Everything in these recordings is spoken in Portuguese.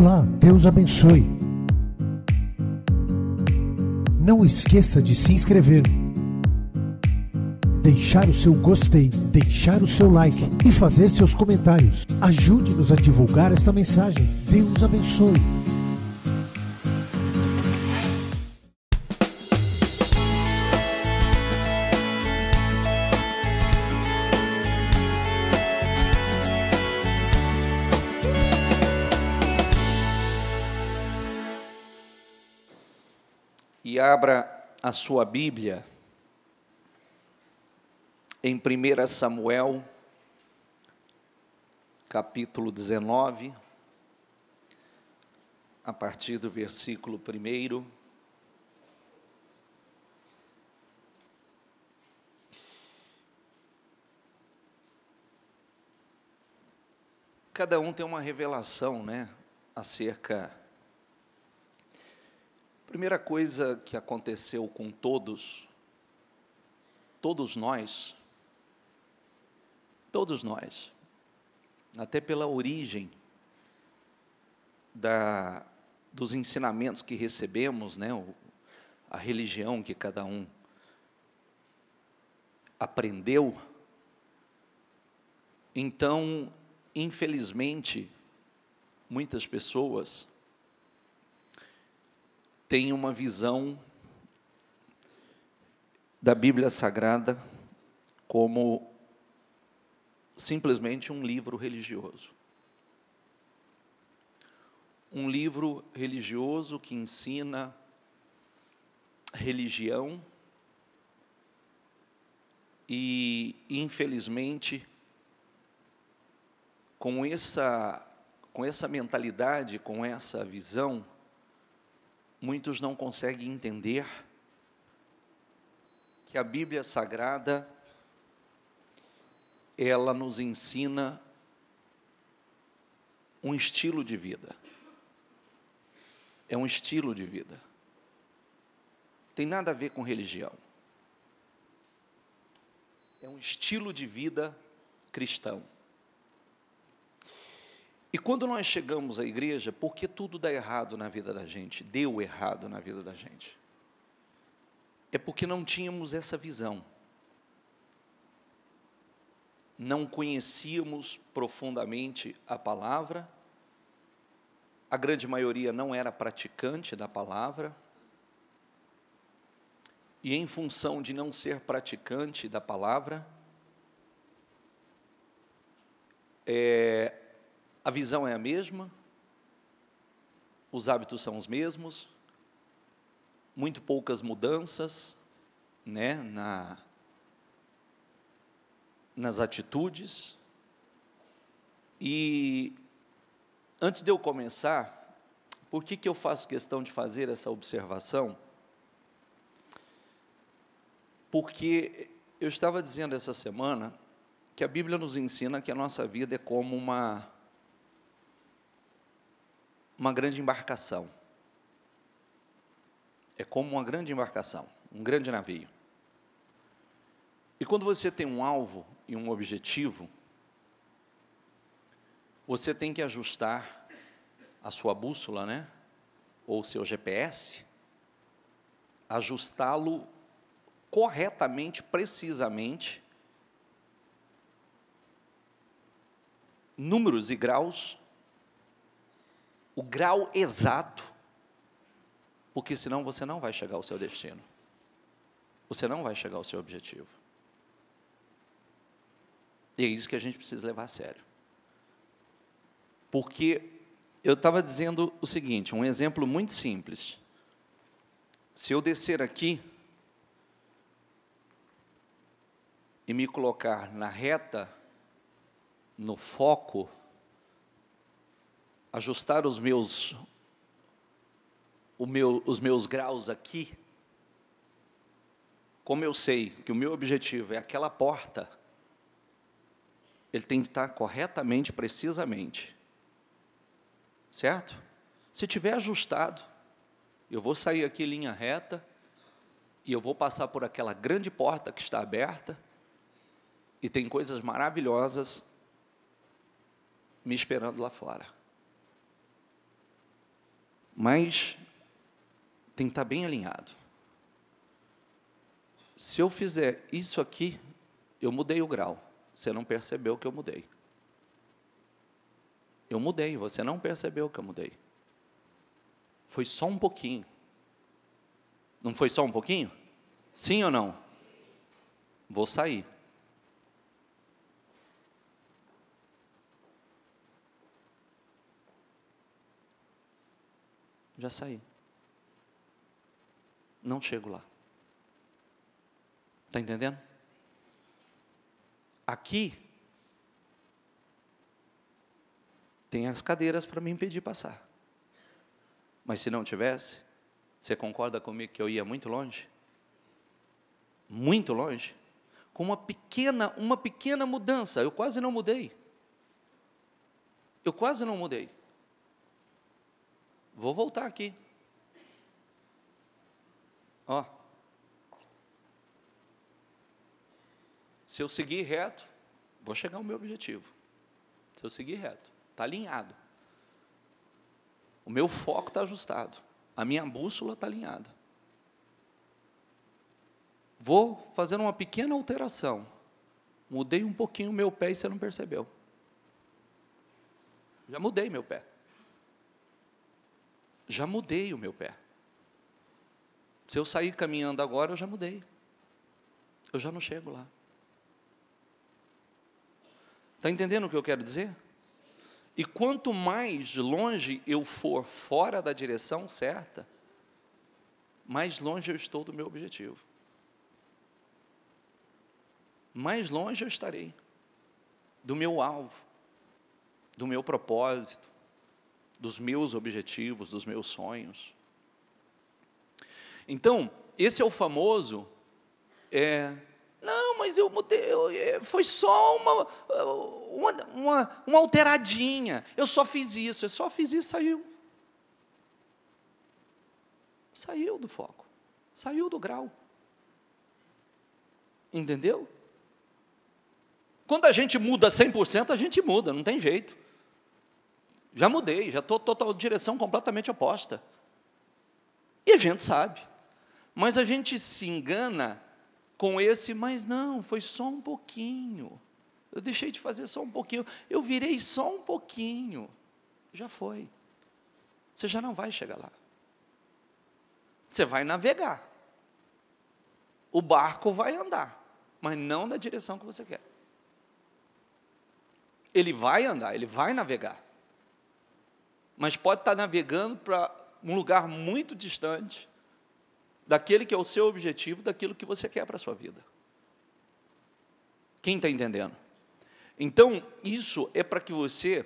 Olá, Deus abençoe. Não esqueça de se inscrever, deixar o seu gostei, deixar o seu like e fazer seus comentários. Ajude-nos a divulgar esta mensagem. Deus abençoe. E abra a sua Bíblia em 1 Samuel, capítulo 19, a partir do versículo 1. Cada um tem uma revelação, acerca. Primeira coisa que aconteceu com todos nós, até pela origem dos ensinamentos que recebemos, a religião que cada um aprendeu. Então, infelizmente, muitas pessoas tem uma visão da Bíblia Sagrada como simplesmente um livro religioso. Um livro religioso que ensina religião e, infelizmente, com essa mentalidade, com essa visão, muitos não conseguem entender que a Bíblia Sagrada, ela nos ensina um estilo de vida. É um estilo de vida. Tem nada a ver com religião. É um estilo de vida cristão. E quando nós chegamos à igreja, por que tudo dá errado na vida da gente? Deu errado na vida da gente. É porque não tínhamos essa visão. Não conhecíamos profundamente a palavra. A grande maioria não era praticante da palavra. E em função de não ser praticante da palavra, a visão é a mesma, os hábitos são os mesmos, muito poucas mudanças, nas atitudes. E antes de eu começar, por que eu faço questão de fazer essa observação? Porque eu estava dizendo essa semana que a Bíblia nos ensina que a nossa vida é como uma grande embarcação. É como uma grande embarcação, um grande navio. E quando você tem um alvo e um objetivo, você tem que ajustar a sua bússola, ou o seu GPS, ajustá-lo corretamente, precisamente, números e graus, o grau exato, porque senão você não vai chegar ao seu destino, você não vai chegar ao seu objetivo. E é isso que a gente precisa levar a sério. Porque eu estava dizendo o seguinte, um exemplo muito simples. Se eu descer aqui e me colocar na reta, no foco, ajustar os meus graus aqui, como eu sei que o meu objetivo é aquela porta, ele tem que estar corretamente, precisamente, certo? Se tiver ajustado, eu vou sair aqui em linha reta, e eu vou passar por aquela grande porta que está aberta, e tem coisas maravilhosas me esperando lá fora. Mas tem que estar bem alinhado. Se eu fizer isso aqui, eu mudei o grau. Você não percebeu que eu mudei. Eu mudei, você não percebeu que eu mudei. Foi só um pouquinho. Não foi só um pouquinho? Sim ou não? Vou sair. Já saí. Não chego lá. Está entendendo? Aqui tem as cadeiras para me impedir passar. Mas se não tivesse, você concorda comigo que eu ia muito longe? Muito longe? Com uma pequena mudança. Eu quase não mudei. Eu quase não mudei. Vou voltar aqui. Ó. Se eu seguir reto, vou chegar ao meu objetivo. Se eu seguir reto, está alinhado. O meu foco está ajustado. A minha bússola está alinhada. Vou fazer uma pequena alteração. Mudei um pouquinho o meu pé e você não percebeu. Já mudei meu pé. Já mudei o meu pé. Se eu sair caminhando agora, eu já mudei. Eu já não chego lá. Está entendendo o que eu quero dizer? E quanto mais longe eu for fora da direção certa, mais longe eu estou do meu objetivo. Mais longe eu estarei do meu alvo, do meu propósito, dos meus objetivos, dos meus sonhos. Então, esse é o famoso, não, mas eu mudei, foi só uma alteradinha, eu só fiz isso, saiu. Saiu do foco, saiu do grau. Entendeu? Quando a gente muda 100%, a gente muda, não tem jeito. Já mudei, já estou total direção completamente oposta. E a gente sabe. Mas a gente se engana com mas não, foi só um pouquinho. Eu deixei de fazer só um pouquinho. Eu virei só um pouquinho. Já foi. Você já não vai chegar lá. Você vai navegar. O barco vai andar, mas não na direção que você quer. Ele vai andar, ele vai navegar. Mas pode estar navegando para um lugar muito distante daquele que é o seu objetivo, daquilo que você quer para a sua vida. Quem está entendendo? Então, isso é para que você,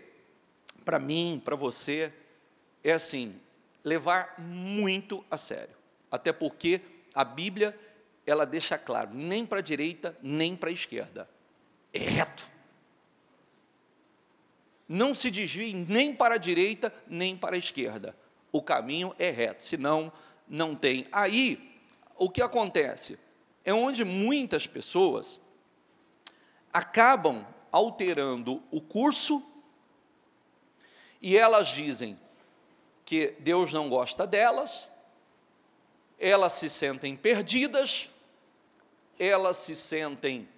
para mim, para você, é assim, levar muito a sério. Até porque a Bíblia, ela deixa claro, nem para a direita, nem para a esquerda. É reto. Não se desvie nem para a direita, nem para a esquerda. O caminho é reto, senão não tem. Aí, o que acontece? É onde muitas pessoas acabam alterando o curso e elas dizem que Deus não gosta delas, elas se sentem perdidas, elas se sentem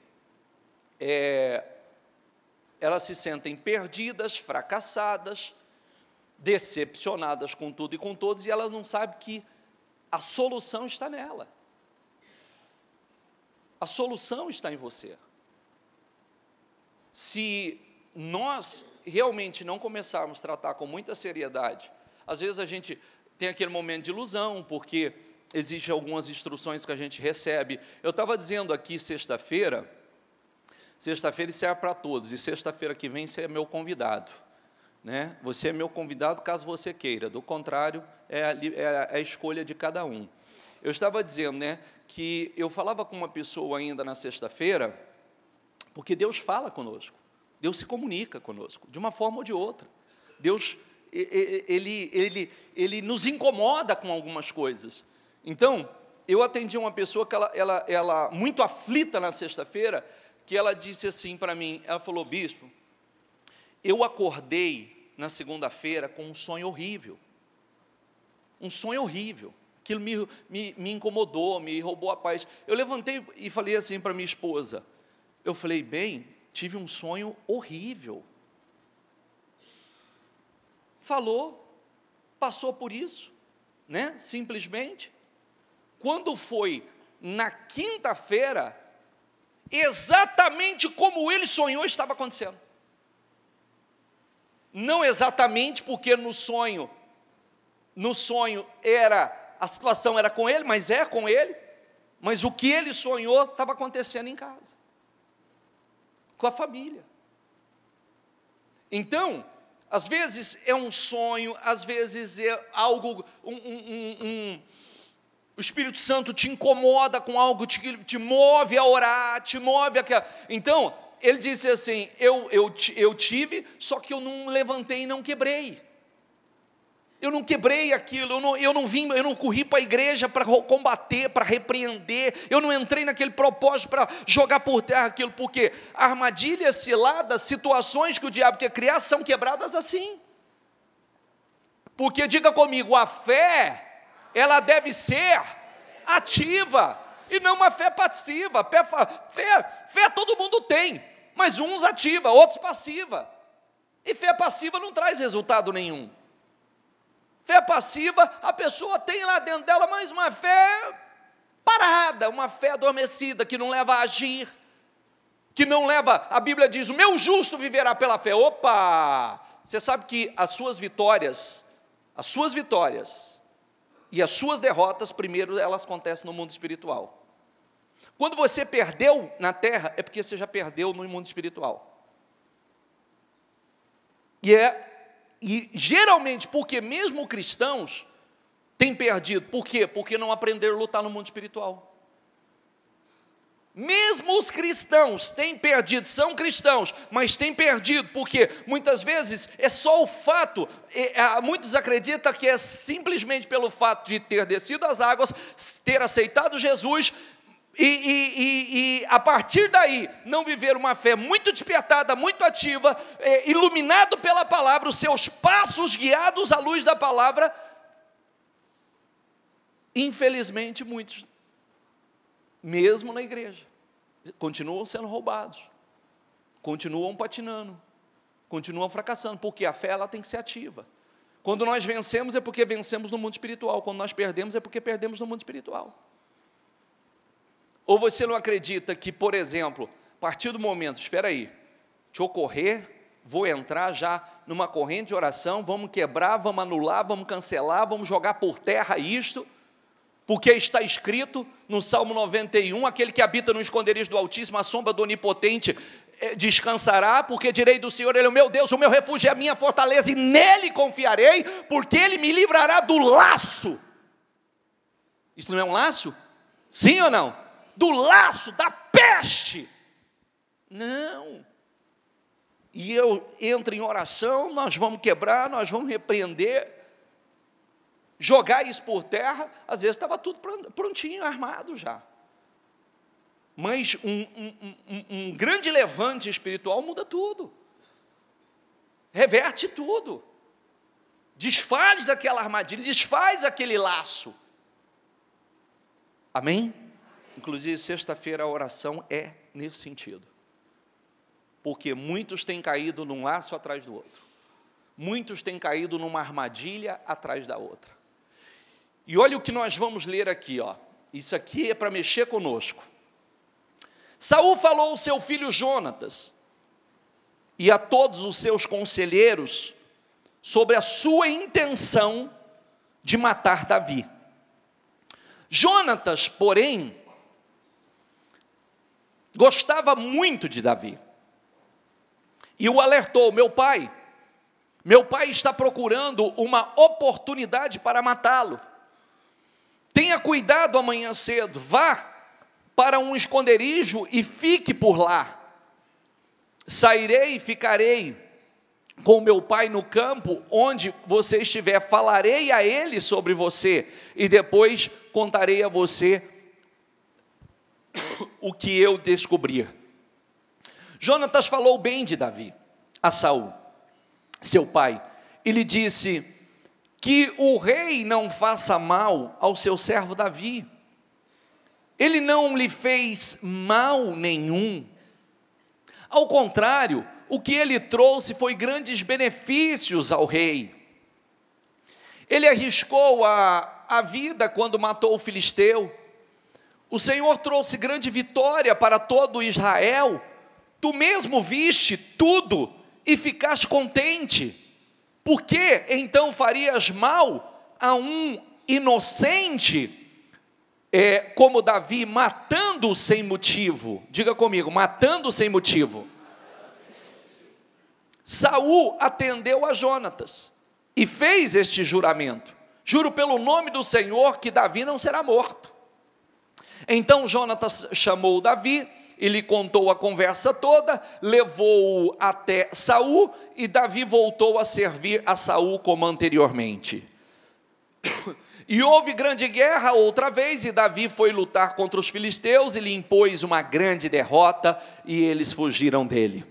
perdidas, fracassadas, decepcionadas com tudo e com todos, e elas não sabem que a solução está nela. A solução está em você. Se nós realmente não começarmos a tratar com muita seriedade, às vezes a gente tem aquele momento de ilusão, porque existem algumas instruções que a gente recebe. Eu estava dizendo aqui sexta-feira isso serve para todos, e sexta-feira que vem você é meu convidado. Né? Você é meu convidado caso você queira, do contrário, é a escolha de cada um. Eu estava dizendo, né, que eu falava com uma pessoa ainda na sexta-feira, porque Deus fala conosco, Deus se comunica conosco, de uma forma ou de outra. Deus, ele nos incomoda com algumas coisas. Então, eu atendi uma pessoa que ela muito aflita na sexta-feira, que ela disse assim para mim, ela falou, bispo, eu acordei na segunda-feira com um sonho horrível. um sonho horrível. Aquilo me incomodou, me roubou a paz. Eu levantei e falei assim para minha esposa, eu falei, bem, tive um sonho horrível. Falou, passou por isso, né? Simplesmente. Quando foi na quinta-feira, exatamente como ele sonhou estava acontecendo. Não exatamente porque no sonho a situação era com ele, mas é com ele, mas o que ele sonhou estava acontecendo em casa, com a família. Então, às vezes é um sonho, às vezes é algo, o Espírito Santo te incomoda com algo, te move a orar, te move a... Então, ele disse assim, eu tive, só que eu não levantei e não quebrei. Eu não quebrei aquilo, eu não corri para a igreja para combater, para repreender, eu não entrei naquele propósito para jogar por terra aquilo, porque armadilhas, ciladas, situações que o diabo quer criar são quebradas assim. Porque, diga comigo, a fé, ela deve ser ativa, e não uma fé passiva. Fé todo mundo tem, mas uns ativa, outros passiva, e fé passiva não traz resultado nenhum. Fé passiva, a pessoa tem lá dentro dela, mas uma fé parada, uma fé adormecida, que não leva a agir, que não leva, a Bíblia diz, o meu justo viverá pela fé. Opa! Você sabe que as suas vitórias e as suas derrotas, primeiro elas acontecem no mundo espiritual. Quando você perdeu na terra, é porque você já perdeu no mundo espiritual. E geralmente, porque mesmo cristãos têm perdido. Por quê? Porque não aprenderam a lutar no mundo espiritual. Mesmo os cristãos têm perdido, são cristãos, mas têm perdido, porque muitas vezes é só o fato, muitos acreditam que é simplesmente pelo fato de ter descido as águas, ter aceitado Jesus, e a partir daí, não viver uma fé muito despertada, muito ativa, iluminado pela palavra, os seus passos guiados à luz da palavra. Infelizmente, muitos, mesmo na igreja, continuam sendo roubados, continuam patinando, continuam fracassando, porque a fé ela tem que ser ativa. Quando nós vencemos é porque vencemos no mundo espiritual, quando nós perdemos é porque perdemos no mundo espiritual. Ou você não acredita que, por exemplo, a partir do momento, espera aí, deixa eu correr, vou entrar já numa corrente de oração, vamos quebrar, vamos anular, vamos cancelar, vamos jogar por terra isto, porque está escrito no Salmo 91, aquele que habita no esconderijo do Altíssimo, a sombra do Onipotente descansará, porque direi do Senhor, Ele é o meu Deus, o meu refúgio é a minha fortaleza, e nele confiarei, porque Ele me livrará do laço. Isso não é um laço? Sim ou não? Do laço, da peste. Não. E eu entro em oração, nós vamos quebrar, nós vamos repreender, jogar isso por terra. Às vezes estava tudo prontinho, armado já. Mas um grande levante espiritual muda tudo. Reverte tudo. Desfaz aquela armadilha, desfaz aquele laço. Amém? Inclusive, sexta-feira a oração é nesse sentido. Porque muitos têm caído num laço atrás do outro. Muitos têm caído numa armadilha atrás da outra. E olha o que nós vamos ler aqui, ó. Isso aqui é para mexer conosco. Saul falou ao seu filho Jonatas e a todos os seus conselheiros sobre a sua intenção de matar Davi. Jonatas, porém, gostava muito de Davi e o alertou: meu pai está procurando uma oportunidade para matá-lo. Tenha cuidado amanhã cedo, vá para um esconderijo e fique por lá. Sairei e ficarei com meu pai no campo, onde você estiver, falarei a ele sobre você, e depois contarei a você o que eu descobrir. Jonatas falou bem de Davi a Saul, seu pai, e lhe disse: que o rei não faça mal ao seu servo Davi. Ele não lhe fez mal nenhum. Ao contrário, o que ele trouxe foi grandes benefícios ao rei. Ele arriscou a vida quando matou o filisteu. O Senhor trouxe grande vitória para todo Israel. Tu mesmo viste tudo e ficaste contente. Por que então farias mal a um inocente, como Davi, matando sem motivo? Diga comigo, matando sem motivo. Saul atendeu a Jonatas e fez este juramento: juro pelo nome do Senhor que Davi não será morto. Então Jonatas chamou Davi e lhe contou a conversa toda, levou-o até Saul, e Davi voltou a servir a Saul como anteriormente. E houve grande guerra outra vez, e Davi foi lutar contra os filisteus, e lhe impôs uma grande derrota, e eles fugiram dele.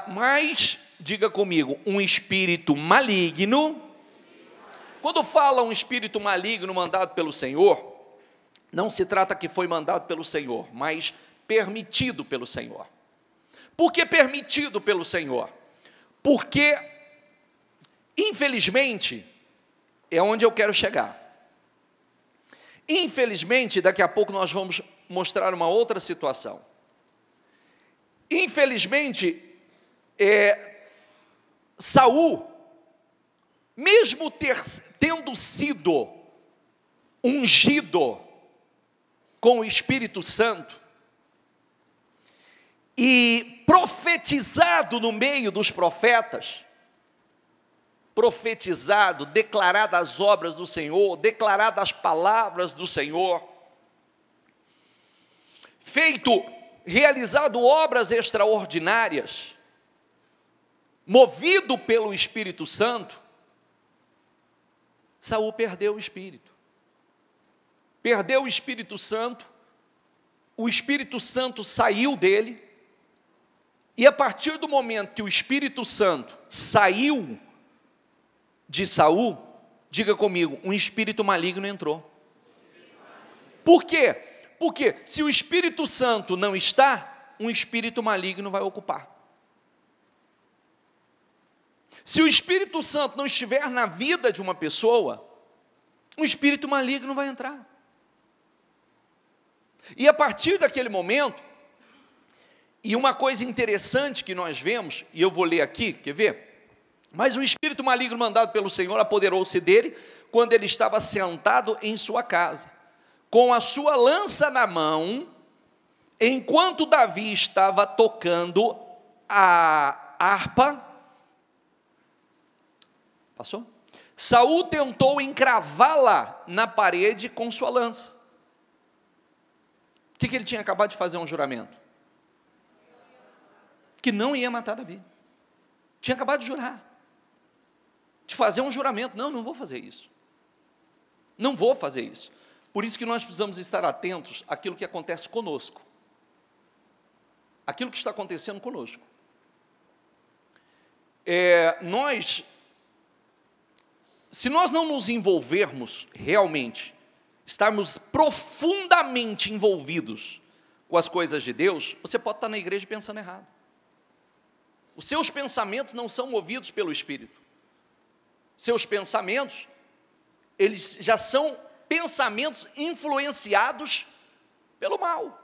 Mas, diga comigo, um espírito maligno. Quando fala um espírito maligno mandado pelo Senhor, não se trata que foi mandado pelo Senhor, mas permitido pelo Senhor. Por que permitido pelo Senhor? Porque, infelizmente, é onde eu quero chegar. Infelizmente, daqui a pouco nós vamos mostrar uma outra situação. Infelizmente, Saul, mesmo tendo sido ungido com o Espírito Santo e profetizado no meio dos profetas, profetizado, declarado as obras do Senhor, declarado as palavras do Senhor, realizado obras extraordinárias, movido pelo Espírito Santo, Saul perdeu o Espírito. Perdeu o Espírito Santo, o Espírito Santo saiu dele, e a partir do momento que o Espírito Santo saiu de Saul, diga comigo, um espírito maligno entrou. Por quê? Porque se o Espírito Santo não está, um espírito maligno vai ocupar. Se o Espírito Santo não estiver na vida de uma pessoa, um espírito maligno vai entrar. E a partir daquele momento, e uma coisa interessante que nós vemos, e eu vou ler aqui, quer ver? Mas o espírito maligno mandado pelo Senhor apoderou-se dele, quando ele estava sentado em sua casa, com a sua lança na mão, enquanto Davi estava tocando a harpa. Passou? Saul tentou encravá-la na parede com sua lança. O que ele tinha acabado de fazer um juramento? Que não ia matar Davi. Tinha acabado de jurar. De fazer um juramento. Não vou fazer isso. Não vou fazer isso. Por isso que nós precisamos estar atentos àquilo que acontece conosco. Aquilo que está acontecendo conosco. Se nós não nos envolvermos realmente, estarmos profundamente envolvidos com as coisas de Deus, você pode estar na igreja pensando errado. Os seus pensamentos não são movidos pelo Espírito. Seus pensamentos, eles já são pensamentos influenciados pelo mal.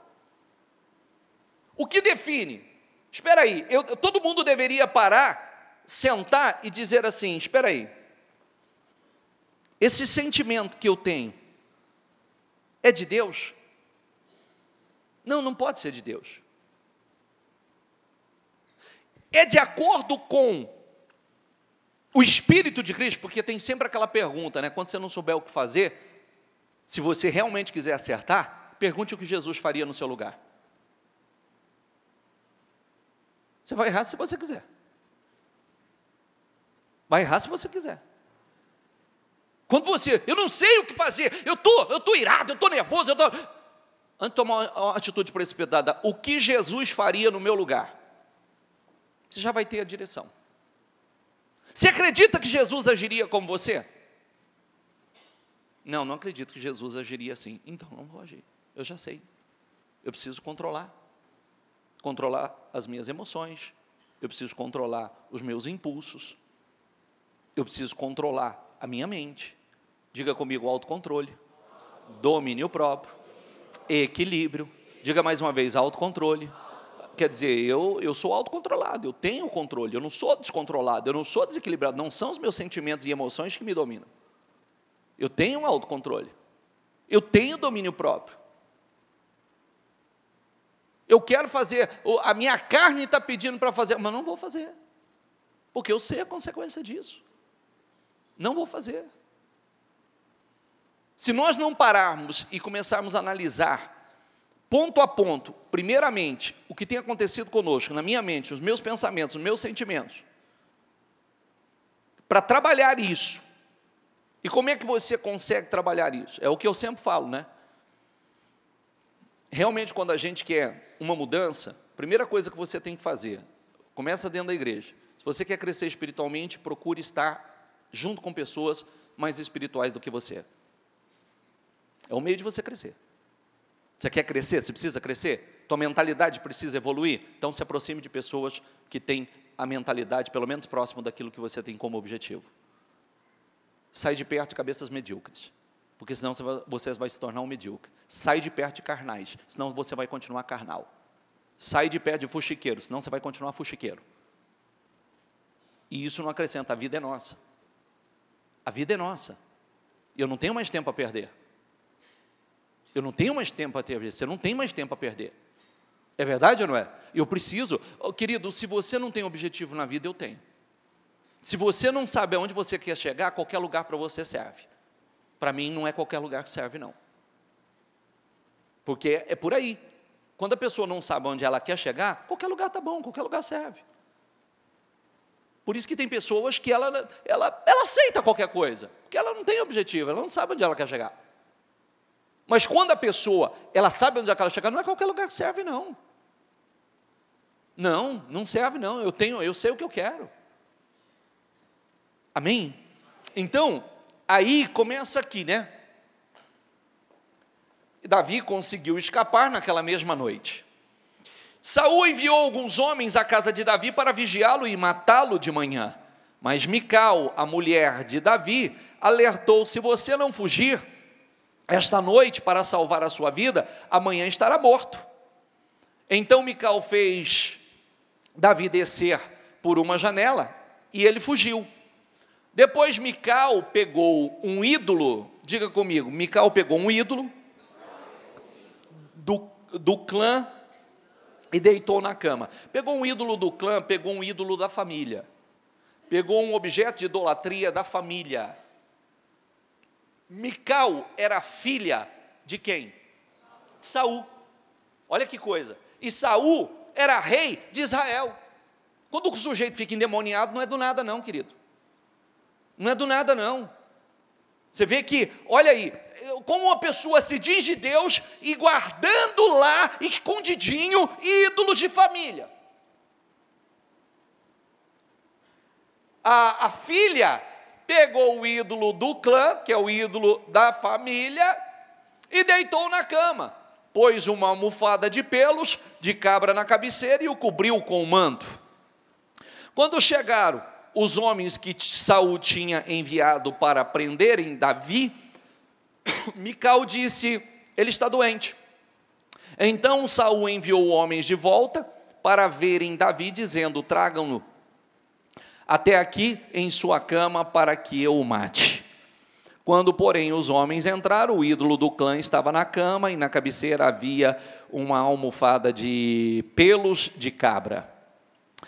O que define? Espera aí, todo mundo deveria parar, sentar e dizer assim, espera aí, esse sentimento que eu tenho é de Deus? Não pode ser de Deus. É de acordo com o Espírito de Cristo, porque tem sempre aquela pergunta, né? Quando você não souber o que fazer, se você realmente quiser acertar, pergunte o que Jesus faria no seu lugar. Você vai errar se você quiser. Vai errar se você quiser. Quando você, eu não sei o que fazer, eu tô irado, eu estou nervoso, antes de tomar uma atitude precipitada, o que Jesus faria no meu lugar? Você já vai ter a direção. Você acredita que Jesus agiria como você? Não, não acredito que Jesus agiria assim. Então não vou agir, eu já sei. Eu preciso controlar as minhas emoções, eu preciso controlar os meus impulsos, eu preciso controlar a minha mente. Diga comigo: autocontrole, domínio próprio, equilíbrio. Diga mais uma vez: autocontrole. Quer dizer, eu sou autocontrolado, eu tenho controle, eu não sou descontrolado, eu não sou desequilibrado, não são os meus sentimentos e emoções que me dominam. Eu tenho um autocontrole, eu tenho domínio próprio. Eu quero fazer, a minha carne está pedindo para fazer, mas não vou fazer, porque eu sei a consequência disso. Não vou fazer. Se nós não pararmos e começarmos a analisar, ponto a ponto, primeiramente, o que tem acontecido conosco, na minha mente, os meus pensamentos, os meus sentimentos, para trabalhar isso. E como é que você consegue trabalhar isso? É o que eu sempre falo, né? Realmente, quando a gente quer uma mudança, a primeira coisa que você tem que fazer, começa dentro da igreja. Se você quer crescer espiritualmente, procure estar junto com pessoas mais espirituais do que você. É o meio de você crescer. Você quer crescer? Você precisa crescer? Tua mentalidade precisa evoluir? Então se aproxime de pessoas que têm a mentalidade pelo menos próximo daquilo que você tem como objetivo. Sai de perto de cabeças medíocres, porque senão você vai se tornar um medíocre. Sai de perto de carnais, senão você vai continuar carnal. Sai de perto de fuxiqueiro, senão você vai continuar fuxiqueiro. E isso não acrescenta, a vida é nossa. A vida é nossa. Eu não tenho mais tempo a perder. Eu não tenho mais tempo a perder, você não tem mais tempo a perder. É verdade ou não é? Eu preciso, querido, se você não tem objetivo na vida, eu tenho. Se você não sabe aonde você quer chegar, qualquer lugar para você serve. Para mim, não é qualquer lugar que serve, não. Porque é por aí. Quando a pessoa não sabe onde ela quer chegar, qualquer lugar está bom, qualquer lugar serve. Por isso que tem pessoas que ela aceita qualquer coisa, porque ela não tem objetivo, ela não sabe onde ela quer chegar. Mas quando a pessoa, ela sabe onde ela quer chegar, não é qualquer lugar que serve, não. Não, não serve, não. Eu sei o que eu quero. Amém? Então, aí começa aqui, né? Davi conseguiu escapar naquela mesma noite. Saul enviou alguns homens à casa de Davi para vigiá-lo e matá-lo de manhã. Mas Mical, a mulher de Davi, alertou: se você não fugir esta noite para salvar a sua vida, amanhã estará morto. Então Mical fez Davi descer por uma janela e ele fugiu. Depois Mical pegou um ídolo, diga comigo, Mical pegou um ídolo do clã e deitou na cama. Pegou um ídolo do clã, pegou um ídolo da família. Pegou um objeto de idolatria da família. Mical era filha de quem? De Saul. Olha que coisa. E Saul era rei de Israel. Quando o sujeito fica endemoniado, não é do nada não, querido. Não é do nada não. Você vê que, olha aí, como uma pessoa se diz de Deus e guardando lá, escondidinho, ídolos de família. A filha pegou o ídolo do clã, que é o ídolo da família, e deitou na cama. Pôs uma almofada de pelos de cabra na cabeceira e o cobriu com o manto. Quando chegaram os homens que Saul tinha enviado para prenderem Davi, Mical disse: ele está doente. Então Saul enviou homens de volta para verem Davi, dizendo: tragam-no até aqui em sua cama para que eu o mate. Quando, porém, os homens entraram, o ídolo do clã estava na cama e na cabeceira havia uma almofada de pelos de cabra.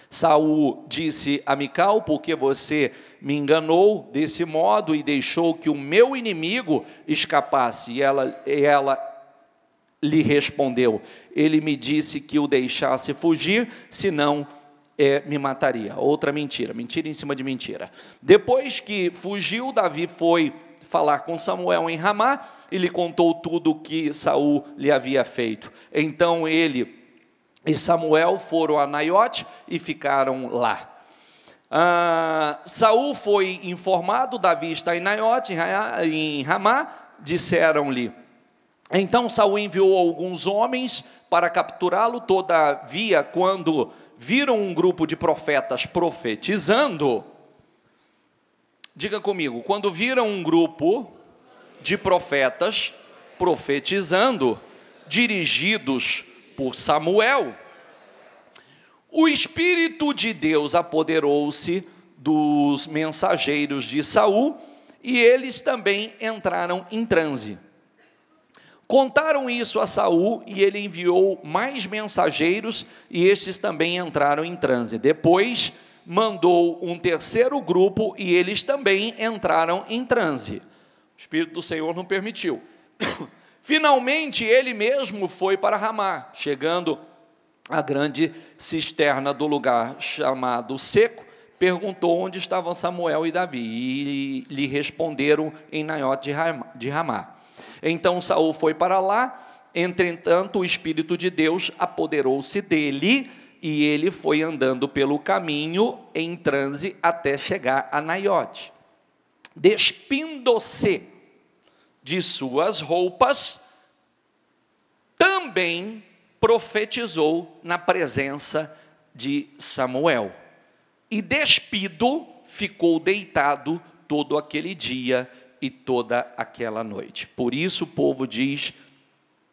Saul disse a Mical: por que você me enganou desse modo e deixou que o meu inimigo escapasse? E ela lhe respondeu: ele me disse que o deixasse fugir, senão me mataria. Outra mentira, mentira em cima de mentira. Depois que fugiu, Davi foi falar com Samuel em Ramá e lhe contou tudo o que Saul lhe havia feito. Então ele e Samuel foram a Naiote e ficaram lá. Saul foi informado, Davi está em Naiote, em Ramá, disseram-lhe. Então Saul enviou alguns homens para capturá-lo. Todavia, quando viram um grupo de profetas profetizando, diga comigo, quando viram um grupo de profetas profetizando, dirigidos por Samuel, o Espírito de Deus apoderou-se dos mensageiros de Saul, e eles também entraram em transe. Contaram isso a Saul, e ele enviou mais mensageiros, e estes também entraram em transe. Depois mandou um terceiro grupo, e eles também entraram em transe. O Espírito do Senhor não permitiu. Finalmente, ele mesmo foi para Ramá, chegando à grande cisterna do lugar chamado Seco, perguntou onde estavam Samuel e Davi, e lhe responderam em Naiote de Ramá. Então Saul foi para lá, entretanto o Espírito de Deus apoderou-se dele, e ele foi andando pelo caminho em transe até chegar a Naiote. Despindo-se de suas roupas, também profetizou na presença de Samuel. E despido, ficou deitado todo aquele dia e toda aquela noite. Por isso o povo diz: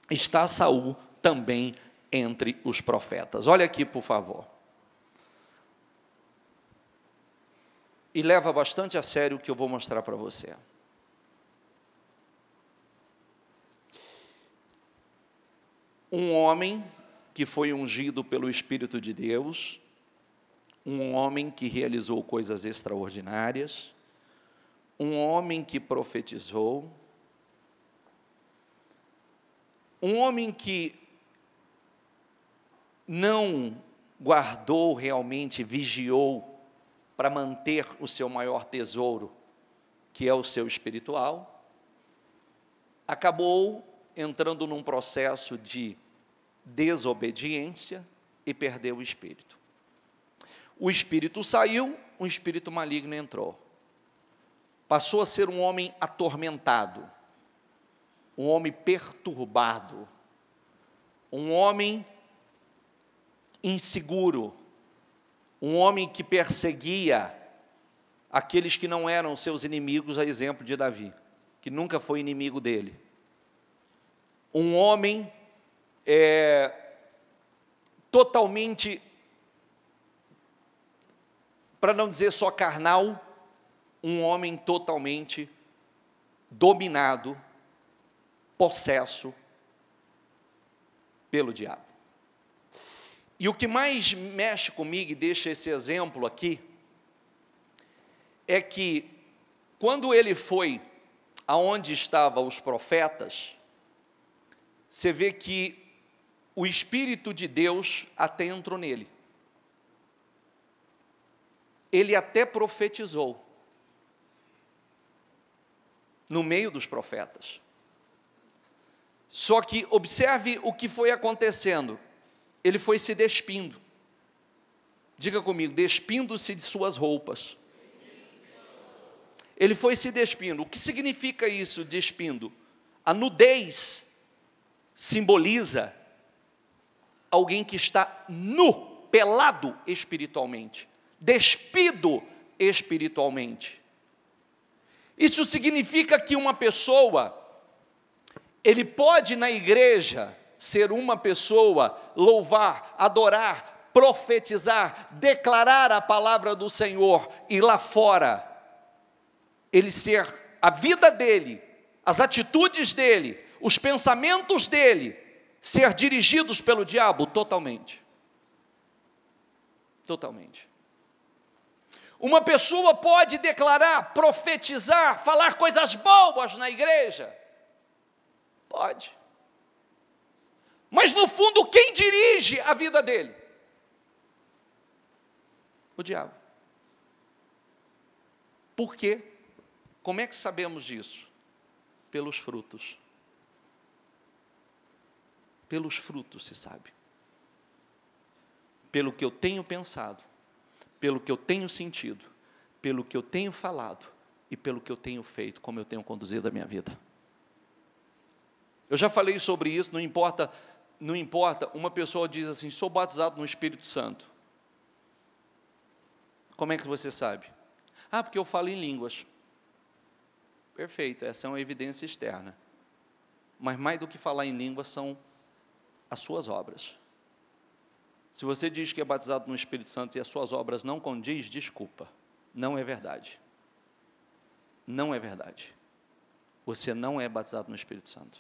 está Saul também entre os profetas. Olha aqui, por favor. E leva bastante a sério o que eu vou mostrar para você. Um homem que foi ungido pelo Espírito de Deus, um homem que realizou coisas extraordinárias, um homem que profetizou, um homem que não guardou realmente, vigiou para manter o seu maior tesouro, que é o seu espiritual, acabou entrando num processo de desobediência e perdeu o espírito. O espírito saiu, um espírito maligno entrou. Passou a ser um homem atormentado, um homem perturbado, um homem inseguro, um homem que perseguia aqueles que não eram seus inimigos, a exemplo de Davi, que nunca foi inimigo dele. Um homem totalmente, para não dizer só carnal, um homem totalmente dominado, possesso pelo diabo. E o que mais mexe comigo e deixa esse exemplo aqui, é que quando ele foi aonde estavam os profetas, você vê que o Espírito de Deus até entrou nele. Ele até profetizou no meio dos profetas. Só que observe o que foi acontecendo. Ele foi se despindo. Diga comigo, despindo-se de suas roupas. Ele foi se despindo. O que significa isso, despindo? A nudez simboliza alguém que está nu, pelado espiritualmente, despido espiritualmente. Isso significa que uma pessoa, ele pode na igreja ser uma pessoa, louvar, adorar, profetizar, declarar a palavra do Senhor, e lá fora, ele ser, a vida dele, as atitudes dele, os pensamentos dele, ser dirigidos pelo diabo totalmente. Totalmente. Uma pessoa pode declarar, profetizar, falar coisas boas na igreja. Pode. Mas no fundo, quem dirige a vida dele? O diabo. Por quê? Como é que sabemos disso? Pelos frutos. Pelos frutos se sabe. Pelo que eu tenho pensado, pelo que eu tenho sentido, pelo que eu tenho falado e pelo que eu tenho feito, como eu tenho conduzido a minha vida. Eu já falei sobre isso, não importa, uma pessoa diz assim, sou batizado no Espírito Santo. Como é que você sabe? Ah, porque eu falo em línguas. Perfeito, essa é uma evidência externa. Mas mais do que falar em línguas são as suas obras. Se você diz que é batizado no Espírito Santo e as suas obras não condiz, desculpa, não é verdade. Não é verdade. Você não é batizado no Espírito Santo.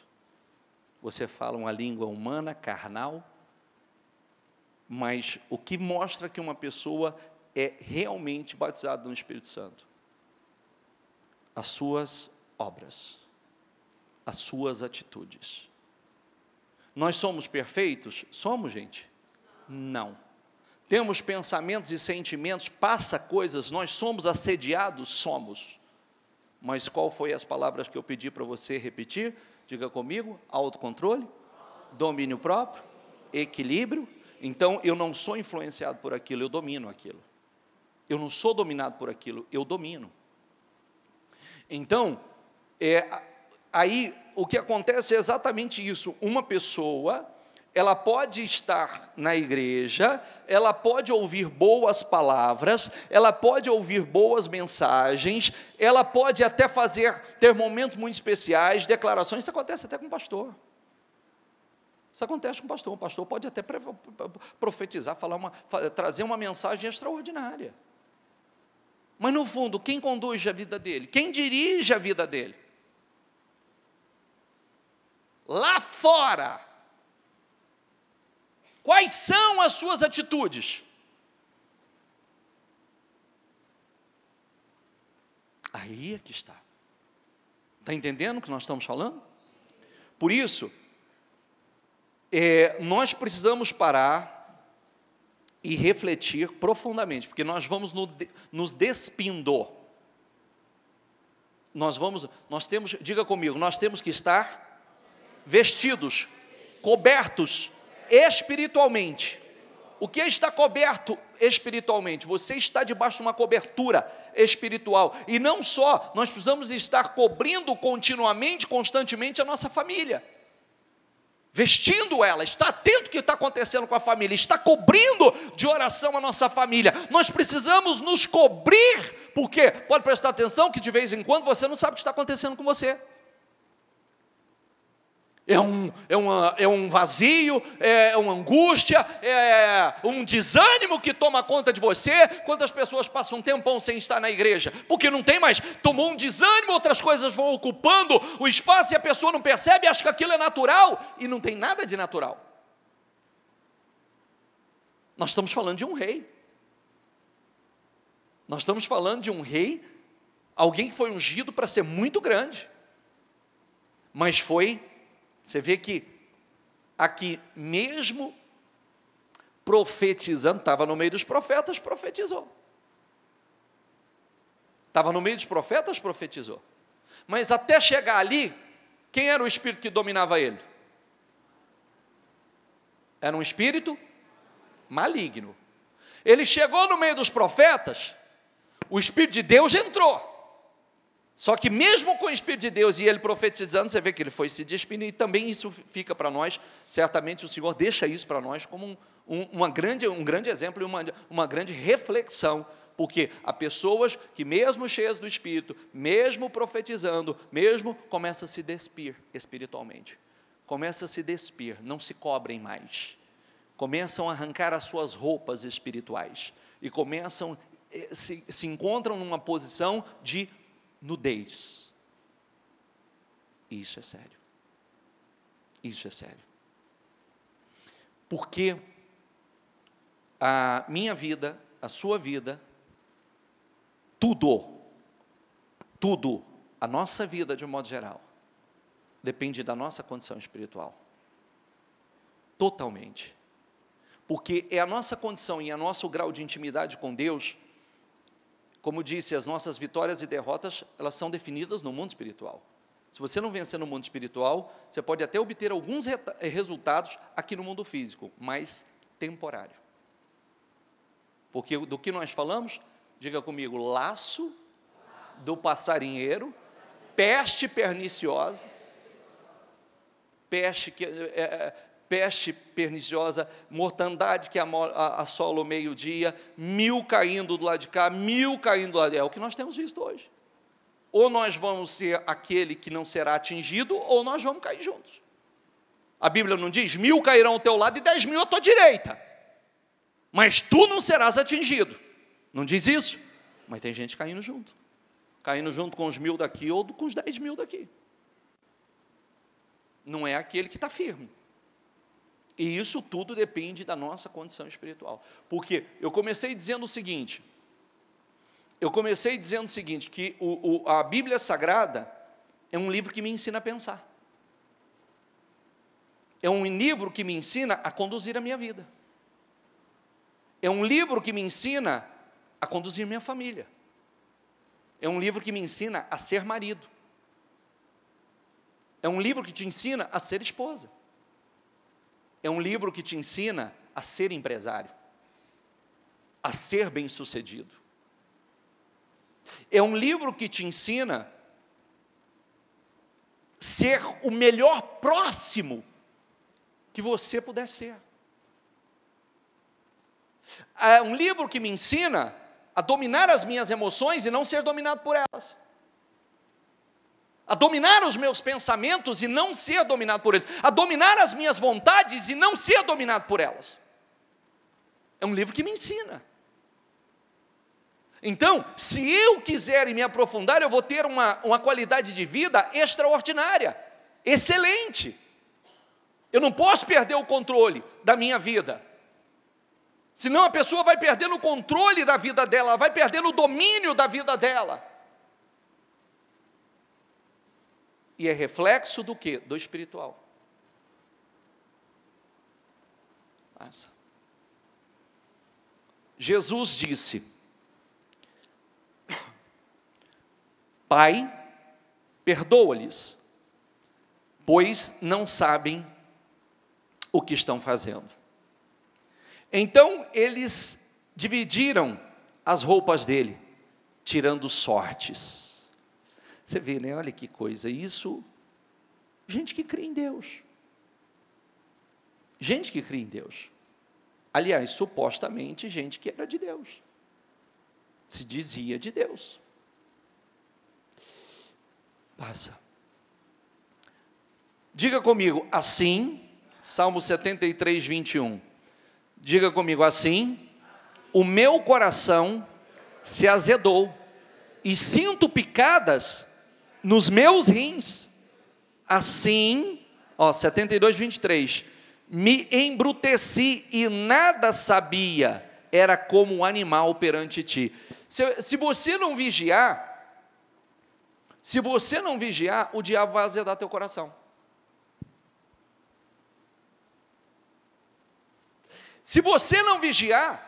Você fala uma língua humana, carnal, mas o que mostra que uma pessoa é realmente batizada no Espírito Santo? As suas obras, as suas atitudes. Nós somos perfeitos? Somos, gente? Não. Temos pensamentos e sentimentos, passa coisas, nós somos assediados? Somos. Mas qual foi as palavras que eu pedi para você repetir? Diga comigo, autocontrole, domínio próprio, equilíbrio. Então, eu não sou influenciado por aquilo, eu domino aquilo. Eu não sou dominado por aquilo, eu domino. Então, aí o que acontece é exatamente isso. Uma pessoa, ela pode estar na igreja, ela pode ouvir boas palavras, ela pode ouvir boas mensagens, ela pode até ter momentos muito especiais, declarações. Isso acontece até com o pastor. Isso acontece com o pastor pode até profetizar, trazer uma mensagem extraordinária. Mas no fundo, quem conduz a vida dele? Quem dirige a vida dele? Lá fora, quais são as suas atitudes? Aí é que está. Está entendendo o que nós estamos falando? Por isso, nós precisamos parar e refletir profundamente, porque nós vamos nos despindo. Nós temos, diga comigo, nós temos que estar vestidos, cobertos espiritualmente. O que é estar coberto espiritualmente? Você está debaixo de uma cobertura espiritual. E não só, nós precisamos estar cobrindo continuamente, constantemente a nossa família. Vestindo ela, está atento ao que está acontecendo com a família, está cobrindo de oração a nossa família. Nós precisamos nos cobrir, porque, pode prestar atenção que de vez em quando você não sabe o que está acontecendo com você. É um vazio, é uma angústia, é um desânimo que toma conta de você. Quantas pessoas passam um tempão sem estar na igreja? Porque não tem mais, tomou um desânimo, outras coisas vão ocupando o espaço e a pessoa não percebe, acha que aquilo é natural, e não tem nada de natural. Nós estamos falando de um rei. Nós estamos falando de um rei, alguém que foi ungido para ser muito grande, mas você vê que aqui mesmo profetizando, estava no meio dos profetas, profetizou. Estava no meio dos profetas, profetizou. Mas até chegar ali, quem era o espírito que dominava ele? Era um espírito maligno. Ele chegou no meio dos profetas, o Espírito de Deus entrou. Só que mesmo com o Espírito de Deus e ele profetizando, você vê que ele foi se despindo, e também isso fica para nós, certamente o Senhor deixa isso para nós como um grande exemplo e uma grande reflexão, porque há pessoas que mesmo cheias do Espírito, mesmo profetizando, mesmo começam a se despir espiritualmente, começam a se despir, não se cobrem mais, começam a arrancar as suas roupas espirituais, e começam, se encontram numa posição de nudez. Isso é sério. Isso é sério. Porque a minha vida, a sua vida, tudo, a nossa vida de um modo geral, depende da nossa condição espiritual. Totalmente. Porque é a nossa condição e o nosso grau de intimidade com Deus. Como disse, as nossas vitórias e derrotas, elas são definidas no mundo espiritual. Se você não vencer no mundo espiritual, você pode até obter alguns resultados aqui no mundo físico, mas temporário. Porque do que nós falamos, diga comigo, laço do passarinheiro, peste perniciosa, peste perniciosa, mortandade que assola o meio-dia, 1000 caindo do lado de cá, 1000 caindo do lado de cá. É o que nós temos visto hoje. Ou nós vamos ser aquele que não será atingido, ou nós vamos cair juntos. A Bíblia não diz, 1000 cairão ao teu lado e 10.000 à tua direita, mas tu não serás atingido. Não diz isso? Mas tem gente caindo junto com os 1000 daqui ou com os 10.000 daqui. Não é aquele que está firme. E isso tudo depende da nossa condição espiritual. Porque eu comecei dizendo o seguinte, que a Bíblia Sagrada é um livro que me ensina a pensar. É um livro que me ensina a conduzir a minha vida. É um livro que me ensina a conduzir minha família. É um livro que me ensina a ser marido. É um livro que te ensina a ser esposa. É um livro que te ensina a ser empresário, a ser bem-sucedido. É um livro que te ensina a ser o melhor próximo que você puder ser. É um livro que me ensina a dominar as minhas emoções e não ser dominado por elas. A dominar os meus pensamentos e não ser dominado por eles. A dominar as minhas vontades e não ser dominado por elas. É um livro que me ensina. Então, se eu quiser me aprofundar, eu vou ter uma qualidade de vida extraordinária, excelente. Eu não posso perder o controle da minha vida. Senão a pessoa vai perdendo o controle da vida dela, vai perdendo o domínio da vida dela. E é reflexo do quê? Do espiritual. Passa. Jesus disse, Pai, perdoa-lhes, pois não sabem o que estão fazendo. Então eles dividiram as roupas dele, tirando sortes. Você vê, né? Olha que coisa, isso, gente que crê em Deus. Gente que crê em Deus. Aliás, supostamente, gente que era de Deus. Se dizia de Deus. Passa. Diga comigo, assim, Salmo 73, 21. Diga comigo, assim, o meu coração se azedou e sinto picadas nos meus rins. Assim, 72, 23. Me embruteci e nada sabia, era como um animal perante ti. Se você não vigiar, o diabo vai azedar teu coração. Se você não vigiar,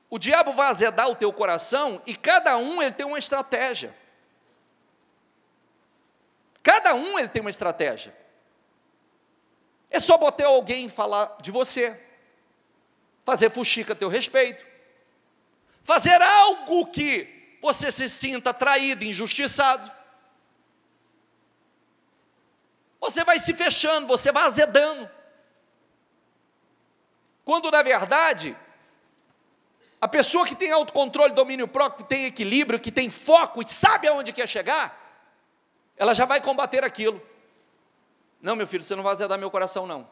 o diabo vai azedar o teu coração e cada um ele tem uma estratégia. Cada um ele tem uma estratégia. É só botar alguém falar de você, fazer fuxica a teu respeito, fazer algo que você se sinta traído, injustiçado. Você vai se fechando, você vai azedando. Quando, na verdade, a pessoa que tem autocontrole, domínio próprio, que tem equilíbrio, que tem foco e sabe aonde quer chegar, ela já vai combater aquilo. Não, meu filho, você não vai azedar meu coração, não.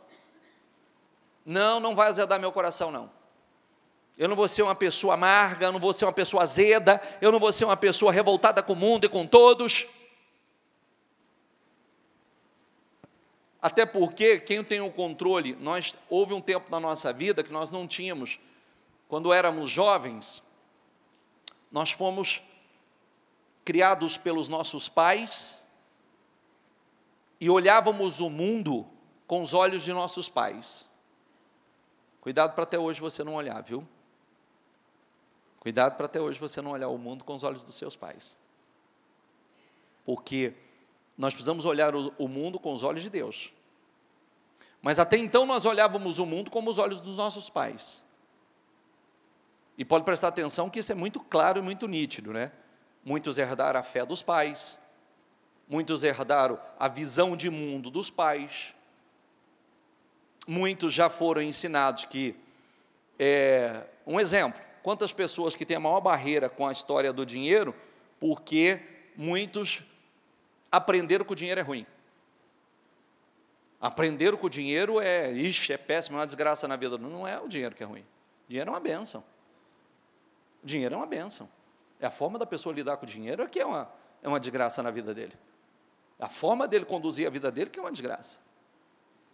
Não vai azedar meu coração, não. Eu não vou ser uma pessoa amarga, eu não vou ser uma pessoa azeda, eu não vou ser uma pessoa revoltada com o mundo e com todos. Até porque quem tem o controle, houve um tempo na nossa vida que nós não tínhamos. Quando éramos jovens, nós fomos criados pelos nossos pais e olhávamos o mundo com os olhos de nossos pais. Cuidado para até hoje você não olhar, viu? Cuidado para até hoje você não olhar o mundo com os olhos dos seus pais. Porque nós precisamos olhar o mundo com os olhos de Deus. Mas até então nós olhávamos o mundo como os olhos dos nossos pais. E pode prestar atenção que isso é muito claro e muito nítido, né? Muitos herdaram a fé dos pais, muitos herdaram a visão de mundo dos pais, muitos já foram ensinados que, um exemplo, quantas pessoas que têm a maior barreira com a história do dinheiro, porque muitos aprenderam que o dinheiro é ruim. Aprenderam que o dinheiro é péssimo, é uma desgraça na vida. Não é o dinheiro que é ruim. O dinheiro é uma bênção. O dinheiro é uma bênção. É a forma da pessoa lidar com o dinheiro que é uma desgraça na vida dele. A forma dele conduzir a vida dele que é uma desgraça.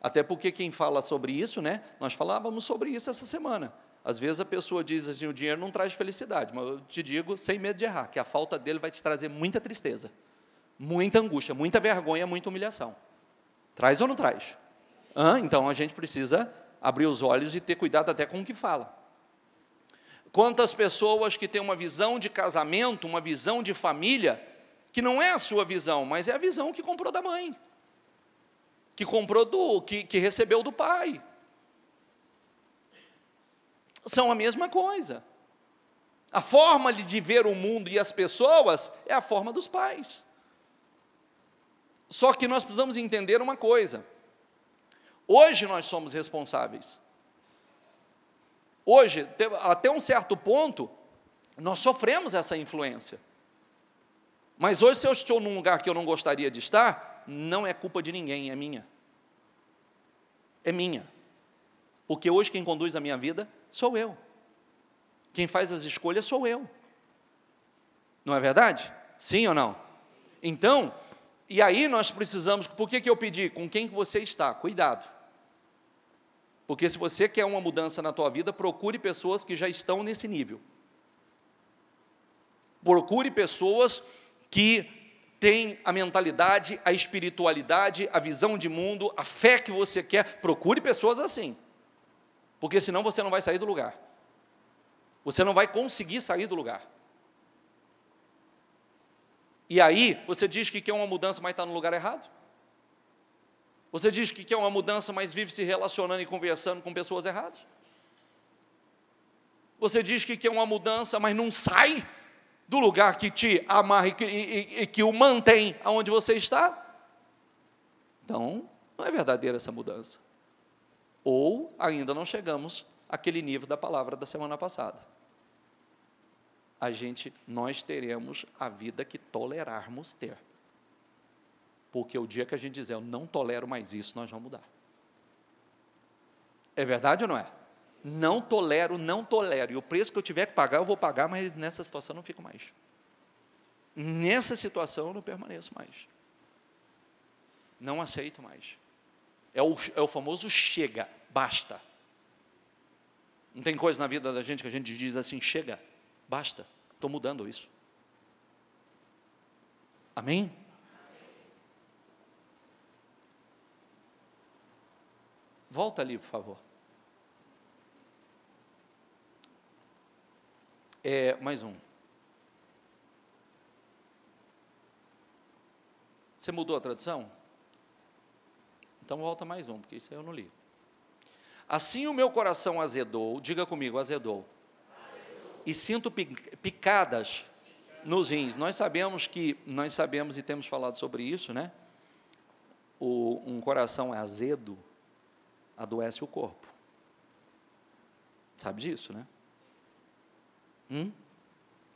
Até porque quem fala sobre isso, né? Nós falávamos sobre isso essa semana. Às vezes a pessoa diz assim, o dinheiro não traz felicidade, mas eu te digo, sem medo de errar, que a falta dele vai te trazer muita tristeza, muita angústia, muita vergonha, muita humilhação. Traz ou não traz? Então a gente precisa abrir os olhos e ter cuidado até com o que fala. Quantas pessoas que têm uma visão de casamento, uma visão de família, que não é a sua visão, mas é a visão que comprou da mãe, que comprou que recebeu do pai. São a mesma coisa. A forma de ver o mundo e as pessoas é a forma dos pais. Só que nós precisamos entender uma coisa. Hoje nós somos responsáveis. Hoje, até um certo ponto, nós sofremos essa influência. Mas hoje, se eu estou num lugar que eu não gostaria de estar, não é culpa de ninguém, é minha. É minha. Porque hoje quem conduz a minha vida sou eu. Quem faz as escolhas sou eu. Não é verdade? Sim ou não? Então, e aí nós precisamos, por que eu pedi? Com quem que você está? Cuidado. Porque se você quer uma mudança na tua vida, procure pessoas que já estão nesse nível. Procure pessoas que têm a mentalidade, a espiritualidade, a visão de mundo, a fé que você quer. Procure pessoas assim. Porque senão você não vai sair do lugar. Você não vai conseguir sair do lugar. E aí, você diz que quer uma mudança, mas está no lugar errado? Você diz que quer uma mudança, mas vive se relacionando e conversando com pessoas erradas? Você diz que quer uma mudança, mas não sai do lugar que te amarra e que o mantém aonde você está? Então, não é verdadeira essa mudança. Ou ainda não chegamos àquele nível da palavra da semana passada. Nós teremos a vida que tolerarmos ter. Porque o dia que a gente dizer, eu não tolero mais isso, nós vamos mudar. É verdade ou não é? Não tolero. E o preço que eu tiver que pagar, eu vou pagar, mas nessa situação eu não fico mais. Nessa situação eu não permaneço mais. Não aceito mais. É o famoso chega, basta. Não tem coisa na vida da gente que a gente diz assim, chega, basta, estou mudando isso. Amém? Volta ali, por favor. Mais um. Você mudou a tradução? Então volta mais um, porque isso aí eu não li. Assim o meu coração azedou, diga comigo, azedou. E sinto picadas nos rins. Nós sabemos e temos falado sobre isso, né? Um coração azedo adoece o corpo. Sabe disso, né?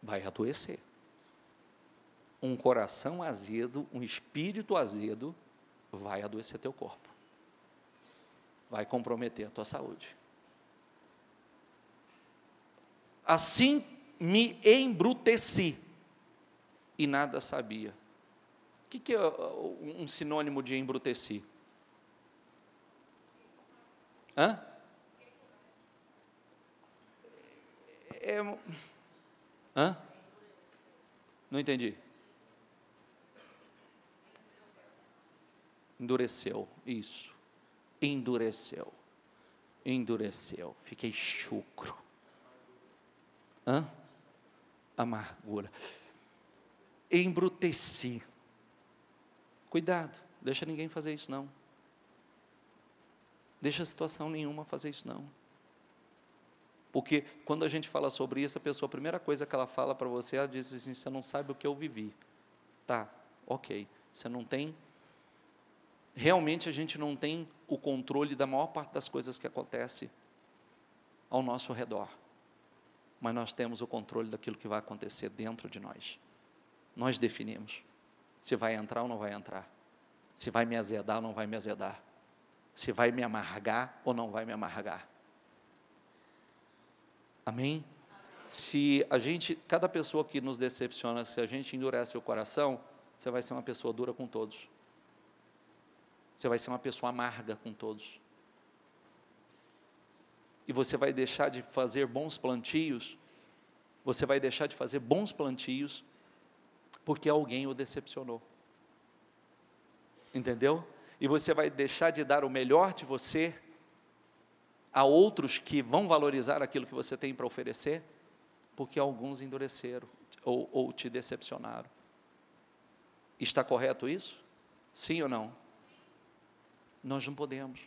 Vai adoecer. Um coração azedo, um espírito azedo, vai adoecer teu corpo. Vai comprometer a tua saúde. Assim me embruteci e nada sabia. O que é um sinônimo de embruteci? Não entendi. Endureceu, isso. Endureceu. Fiquei chucro. Amargura. Embruteci. Cuidado, deixa ninguém fazer isso não. Deixa situação nenhuma fazer isso não. Porque quando a gente fala sobre isso, a pessoa, a primeira coisa que ela fala para você, ela diz assim, você não sabe o que eu vivi. Tá, ok, você não tem... Realmente a gente não tem o controle da maior parte das coisas que acontecem ao nosso redor. Mas nós temos o controle daquilo que vai acontecer dentro de nós. Nós definimos se vai entrar ou não vai entrar. Se vai me azedar ou não vai me azedar. Se vai me amargar ou não vai me amargar. Amém? Se a gente, cada pessoa que nos decepciona, se a gente endurece o coração, você vai ser uma pessoa dura com todos. Você vai ser uma pessoa amarga com todos. E você vai deixar de fazer bons plantios, você vai deixar de fazer bons plantios, porque alguém o decepcionou. Entendeu? E você vai deixar de dar o melhor de você a outros que vão valorizar aquilo que você tem para oferecer, porque alguns endureceram ou te decepcionaram. Está correto isso? Sim ou não? Nós não podemos.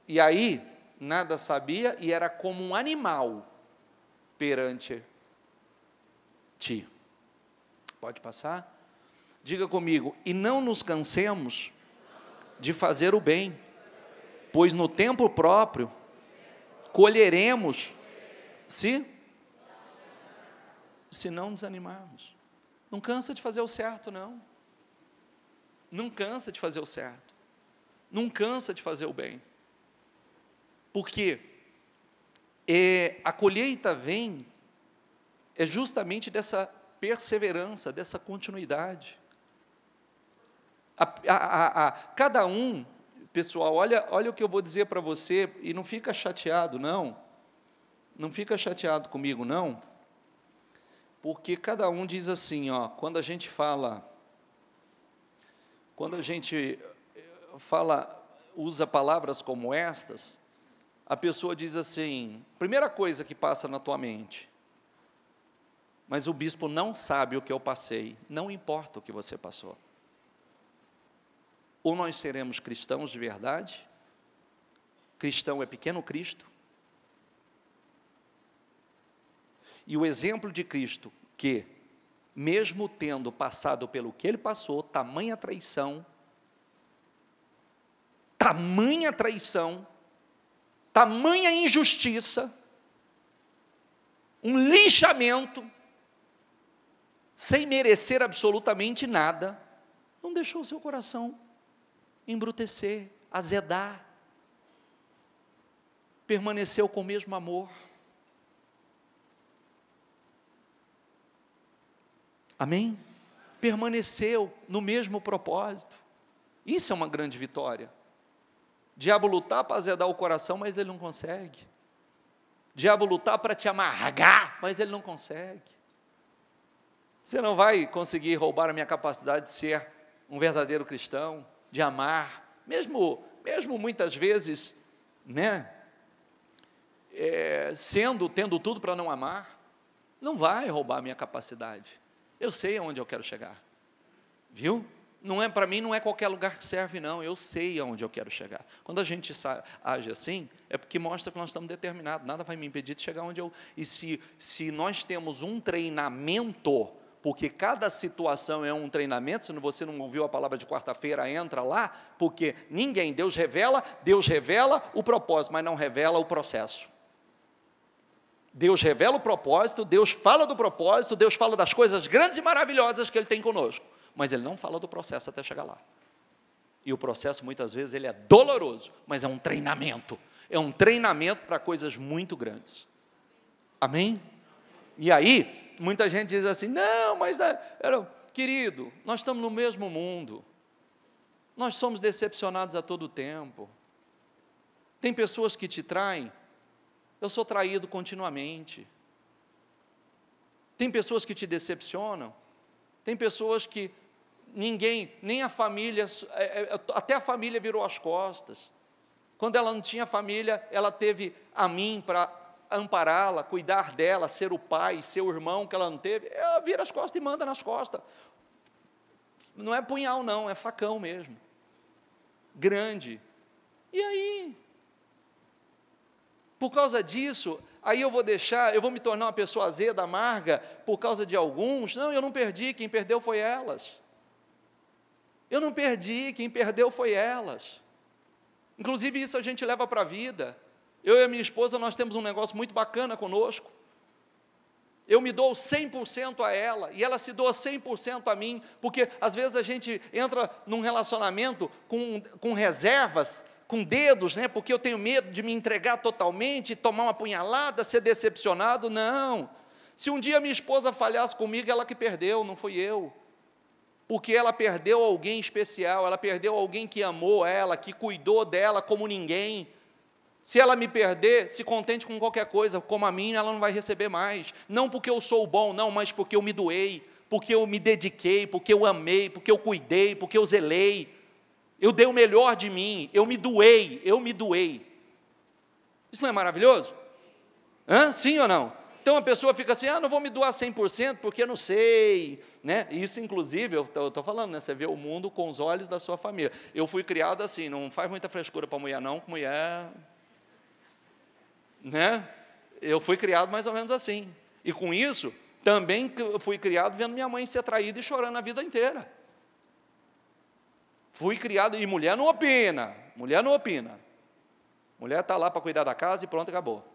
E aí, nada sabia e era como um animal perante ti. Pode passar? Diga comigo, e não nos cansemos de fazer o bem, pois no tempo próprio colheremos, se não desanimarmos. Não cansa de fazer o certo, não. Não cansa de fazer o certo. Não cansa de fazer o bem. Porque a colheita vem justamente dessa perseverança, dessa continuidade. Cada um, pessoal, olha o que eu vou dizer para você, e não fica chateado, não. Não fica chateado comigo, não. Porque cada um diz assim, quando a gente fala, usa palavras como estas, a pessoa diz assim, primeira coisa que passa na tua mente, mas o bispo não sabe o que eu passei, não importa o que você passou. Ou nós seremos cristãos de verdade, cristão é pequeno Cristo, e o exemplo de Cristo, que, mesmo tendo passado pelo que ele passou, tamanha traição, tamanha injustiça, um linchamento, sem merecer absolutamente nada, não deixou o seu coração embrutecer, azedar, permaneceu com o mesmo amor. Amém? Permaneceu no mesmo propósito. Isso é uma grande vitória. Diabo lutar para azedar o coração, mas ele não consegue. Diabo lutar para te amargar, mas ele não consegue. Você não vai conseguir roubar a minha capacidade de ser um verdadeiro cristão, de amar, mesmo muitas vezes, tendo tudo para não amar, não vai roubar a minha capacidade. Eu sei aonde eu quero chegar, viu? Não é para mim, não é qualquer lugar que serve, não. Eu sei aonde eu quero chegar. Quando a gente age assim, é porque mostra que nós estamos determinados. Nada vai me impedir de chegar onde eu... E se nós temos um treinamento, porque cada situação é um treinamento, se você não ouviu a palavra de quarta-feira, entra lá, porque Deus revela o propósito, mas não revela o processo. Deus revela o propósito, Deus fala do propósito, Deus fala das coisas grandes e maravilhosas que Ele tem conosco, mas Ele não fala do processo até chegar lá. E o processo, muitas vezes, ele é doloroso, mas é um treinamento para coisas muito grandes. Amém? E aí, muita gente diz assim, não, mas, querido, nós estamos no mesmo mundo, nós somos decepcionados a todo tempo, tem pessoas que te traem, eu sou traído continuamente, tem pessoas que te decepcionam, tem pessoas que nem a família, até a família virou as costas, quando ela não tinha família, ela teve a mim para ampará-la, cuidar dela, ser o pai, ser o irmão que ela não teve, ela vira as costas e manda nas costas, não é punhal não, é facão mesmo, grande, e aí, Por causa disso, aí eu vou me tornar uma pessoa azeda, amarga, por causa de alguns. Não, eu não perdi, quem perdeu foi elas. Eu não perdi, quem perdeu foi elas. Inclusive, isso a gente leva para a vida. Eu e a minha esposa, nós temos um negócio muito bacana conosco. Eu me dou 100% a ela, e ela se doa 100% a mim, porque às vezes a gente entra num relacionamento com reservas, com dedos, né? Porque eu tenho medo de me entregar totalmente, tomar uma punhalada, ser decepcionado. Não. Se um dia minha esposa falhasse comigo, ela que perdeu, não fui eu. Porque ela perdeu alguém especial, ela perdeu alguém que amou ela, que cuidou dela como ninguém. Se ela me perder, se contente com qualquer coisa, como a minha, ela não vai receber mais. Não porque eu sou bom, não, mas porque eu me doei, porque eu me dediquei, porque eu amei, porque eu cuidei, porque eu zelei. Eu dei o melhor de mim, eu me doei. Isso não é maravilhoso? Sim ou não? Então a pessoa fica assim, não vou me doar 100% porque eu não sei, né? Isso, inclusive, eu estou falando, né? Você vê o mundo com os olhos da sua família. Eu fui criado assim, não faz muita frescura para mulher não, com mulher... né? Eu fui criado mais ou menos assim, e com isso, também fui criado vendo minha mãe ser traída e chorando a vida inteira. Fui criado, e mulher não opina, mulher está lá para cuidar da casa e pronto, acabou.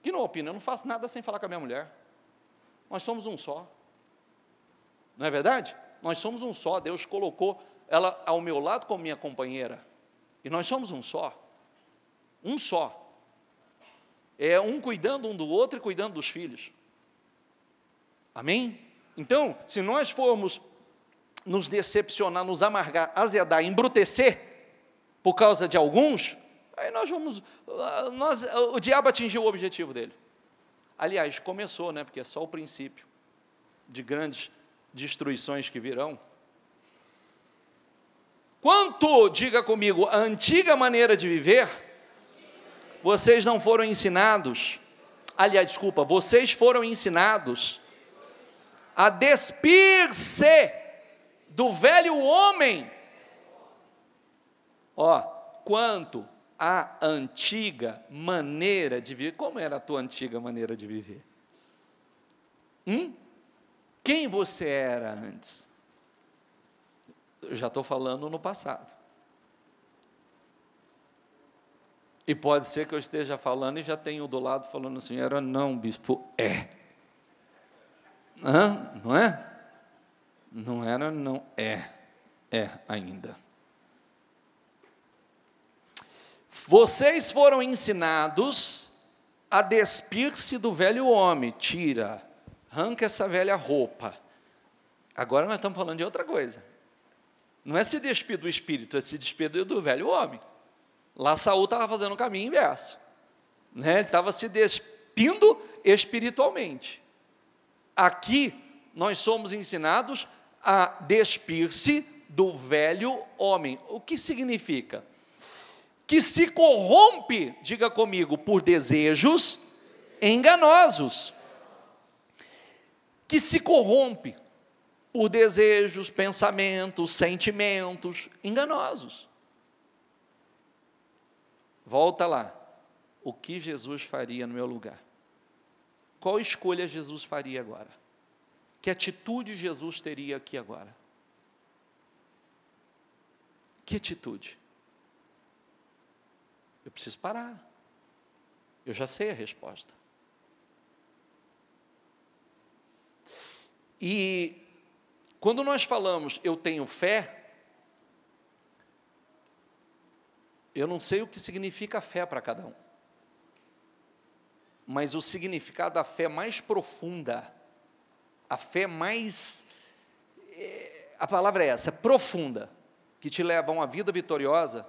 Que não opina, eu não faço nada sem falar com a minha mulher. Nós somos um só, não é verdade? Nós somos um só, Deus colocou ela ao meu lado como minha companheira, e nós somos um só. Um só. É um cuidando um do outro e cuidando dos filhos. Amém? Então, se nós formos nos decepcionar, nos amargar, azedar, embrutecer, por causa de alguns, aí o diabo atingiu o objetivo dele. Aliás, começou, né? Porque é só o princípio de grandes destruições que virão. Quanto, diga comigo, a antiga maneira de viver, vocês não foram ensinados, vocês foram ensinados a despir-se do velho homem. Quanto à antiga maneira de viver. Como era a tua antiga maneira de viver? Quem você era antes? Eu já estou falando no passado. E pode ser que eu esteja falando e já tenho do lado falando assim, era não, bispo, é. Não é? Não era, não, é ainda. Vocês foram ensinados a despir-se do velho homem, arranca essa velha roupa. Agora nós estamos falando de outra coisa. Não é se despir do espírito, é se despir do velho homem. Lá Saul estava fazendo o caminho inverso, né? Ele estava se despindo espiritualmente. Aqui nós somos ensinados a despir-se do velho homem. O que significa? Que se corrompe, diga comigo, por desejos enganosos. Que se corrompe por desejos, pensamentos, sentimentos enganosos. Volta lá, o que Jesus faria no meu lugar? Qual escolha Jesus faria agora? Que atitude Jesus teria aqui agora? Que atitude? Eu preciso parar, eu já sei a resposta. E quando nós falamos, eu tenho fé, eu não sei o que significa fé para cada um, mas o significado da fé mais profunda, a fé mais, a palavra é essa, profunda, que te leva a uma vida vitoriosa,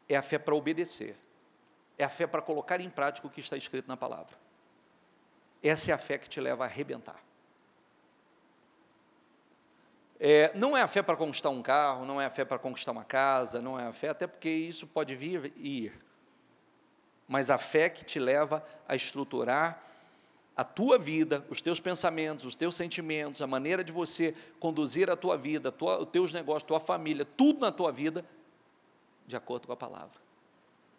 é a fé para obedecer, é a fé para colocar em prática o que está escrito na palavra. Essa é a fé que te leva a arrebentar. Não é a fé para conquistar um carro, não é a fé para conquistar uma casa, não é a fé, até porque isso pode vir e ir, mas a fé que te leva a estruturar a tua vida, os teus pensamentos, os teus sentimentos, a maneira de você conduzir a tua vida, os teus negócios, tua família, tudo na tua vida, de acordo com a palavra.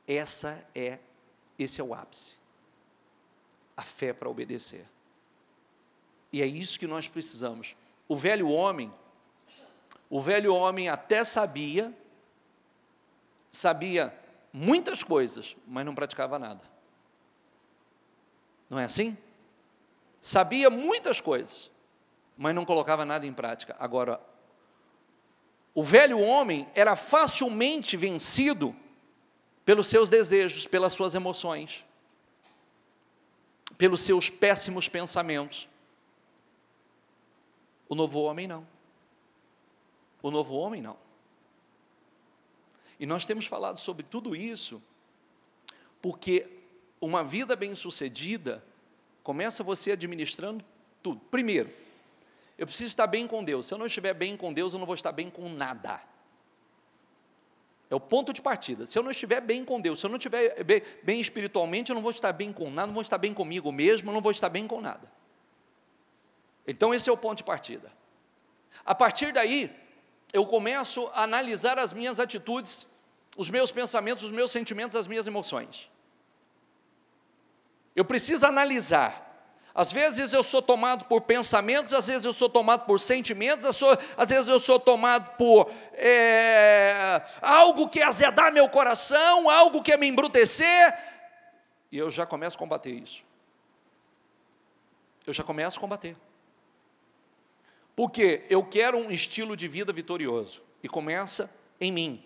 Esse é o ápice. A fé para obedecer. E é isso que nós precisamos. O velho homem até sabia muitas coisas, mas não praticava nada. Não é assim? Sabia muitas coisas, mas não colocava nada em prática. Agora, o velho homem era facilmente vencido pelos seus desejos, pelas suas emoções, pelos seus péssimos pensamentos. O novo homem não. O novo homem não. E nós temos falado sobre tudo isso, porque uma vida bem-sucedida começa você administrando tudo. Primeiro, eu preciso estar bem com Deus. Se eu não estiver bem com Deus, eu não vou estar bem com nada. É o ponto de partida. Se eu não estiver bem com Deus, se eu não estiver bem espiritualmente, eu não vou estar bem com nada, não vou estar bem comigo mesmo, não vou estar bem com nada. Então, esse é o ponto de partida. A partir daí, eu começo a analisar as minhas atitudes, os meus pensamentos, os meus sentimentos, as minhas emoções. Eu preciso analisar. Às vezes eu sou tomado por pensamentos, às vezes eu sou tomado por sentimentos, às vezes eu sou tomado por algo que é azedar meu coração, algo que é me embrutecer, e eu já começo a combater isso. Eu já começo a combater. Porque eu quero um estilo de vida vitorioso, e começa em mim.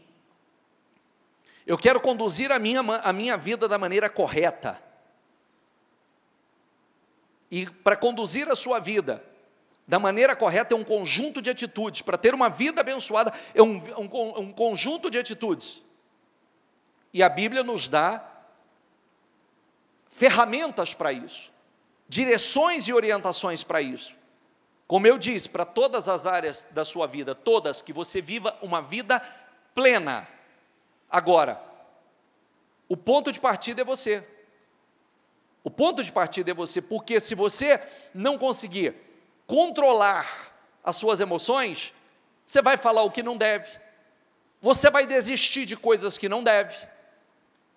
Eu quero conduzir a minha vida da maneira correta. E para conduzir a sua vida da maneira correta é um conjunto de atitudes. Para ter uma vida abençoada é um conjunto de atitudes. E a Bíblia nos dá ferramentas para isso, direções e orientações para isso. Como eu disse, para todas as áreas da sua vida, todas, que você viva uma vida plena. Agora, o ponto de partida é você. O ponto de partida é você, porque se você não conseguir controlar as suas emoções, você vai falar o que não deve, você vai desistir de coisas que não deve,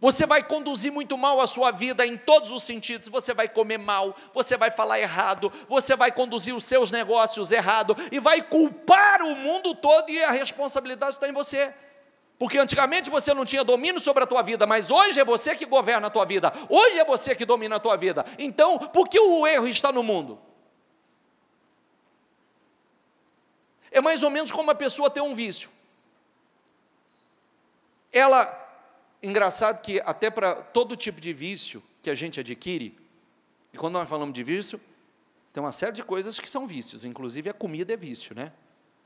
você vai conduzir muito mal a sua vida em todos os sentidos, você vai comer mal, você vai falar errado, você vai conduzir os seus negócios errado, e vai culpar o mundo todo, e a responsabilidade está em você. Porque antigamente você não tinha domínio sobre a tua vida, mas hoje é você que governa a tua vida, hoje é você que domina a tua vida. Então, por que o erro está no mundo? É mais ou menos como a pessoa ter um vício. Engraçado que até para todo tipo de vício que a gente adquire, e quando nós falamos de vício, tem uma série de coisas que são vícios, inclusive a comida é vício, né?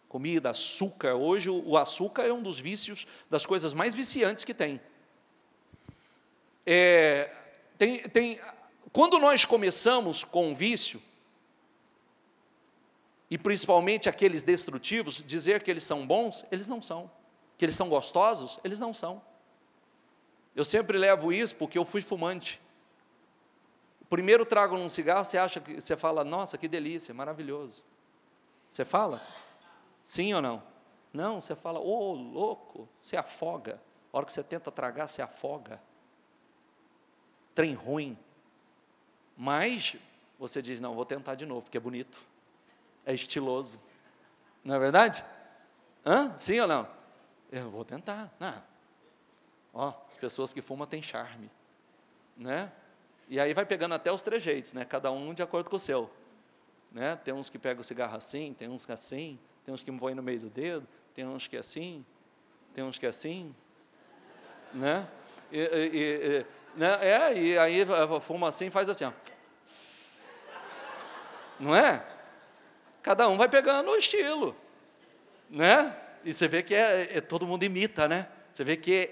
Comida, açúcar. Hoje o açúcar é um dos vícios, das coisas mais viciantes que tem. Quando nós começamos com um vício, e principalmente aqueles destrutivos, dizer que eles são bons, eles não são. Que eles são gostosos, eles não são. Eu sempre levo isso porque eu fui fumante. O primeiro trago num cigarro, você fala, nossa, que delícia, maravilhoso. Você fala? Sim ou não? Não, você fala, ô, louco, você afoga. A hora que você tenta tragar, você afoga. Trem ruim. Mas você diz, não, vou tentar de novo, porque é bonito. É estiloso. Não é verdade? Sim ou não? Eu vou tentar. As pessoas que fumam têm charme. Né? E aí vai pegando até os trejeitos, né? Cada um de acordo com o seu. Né? Tem uns que pegam o cigarro assim, tem uns que assim, tem uns que põem no meio do dedo, tem uns que assim, tem uns que assim, né? E aí fuma assim e faz assim, ó. Não é? Cada um vai pegando o estilo, né? E você vê que todo mundo imita, né? Você vê que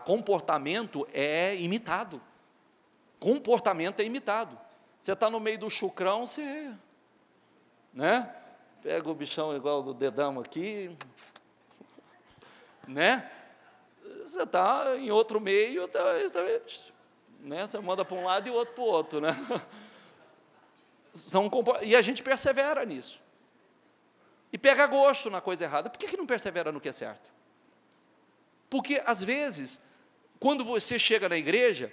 comportamento é imitado. Comportamento é imitado. Você está no meio do chucrão, você... né? Pega o bichão igual do dedão aqui, né? Você está em outro meio, né? Você manda para um lado e o outro para o outro, né? E a gente persevera nisso. E pega gosto na coisa errada. Por que não persevera no que é certo? Porque, às vezes, quando você chega na igreja,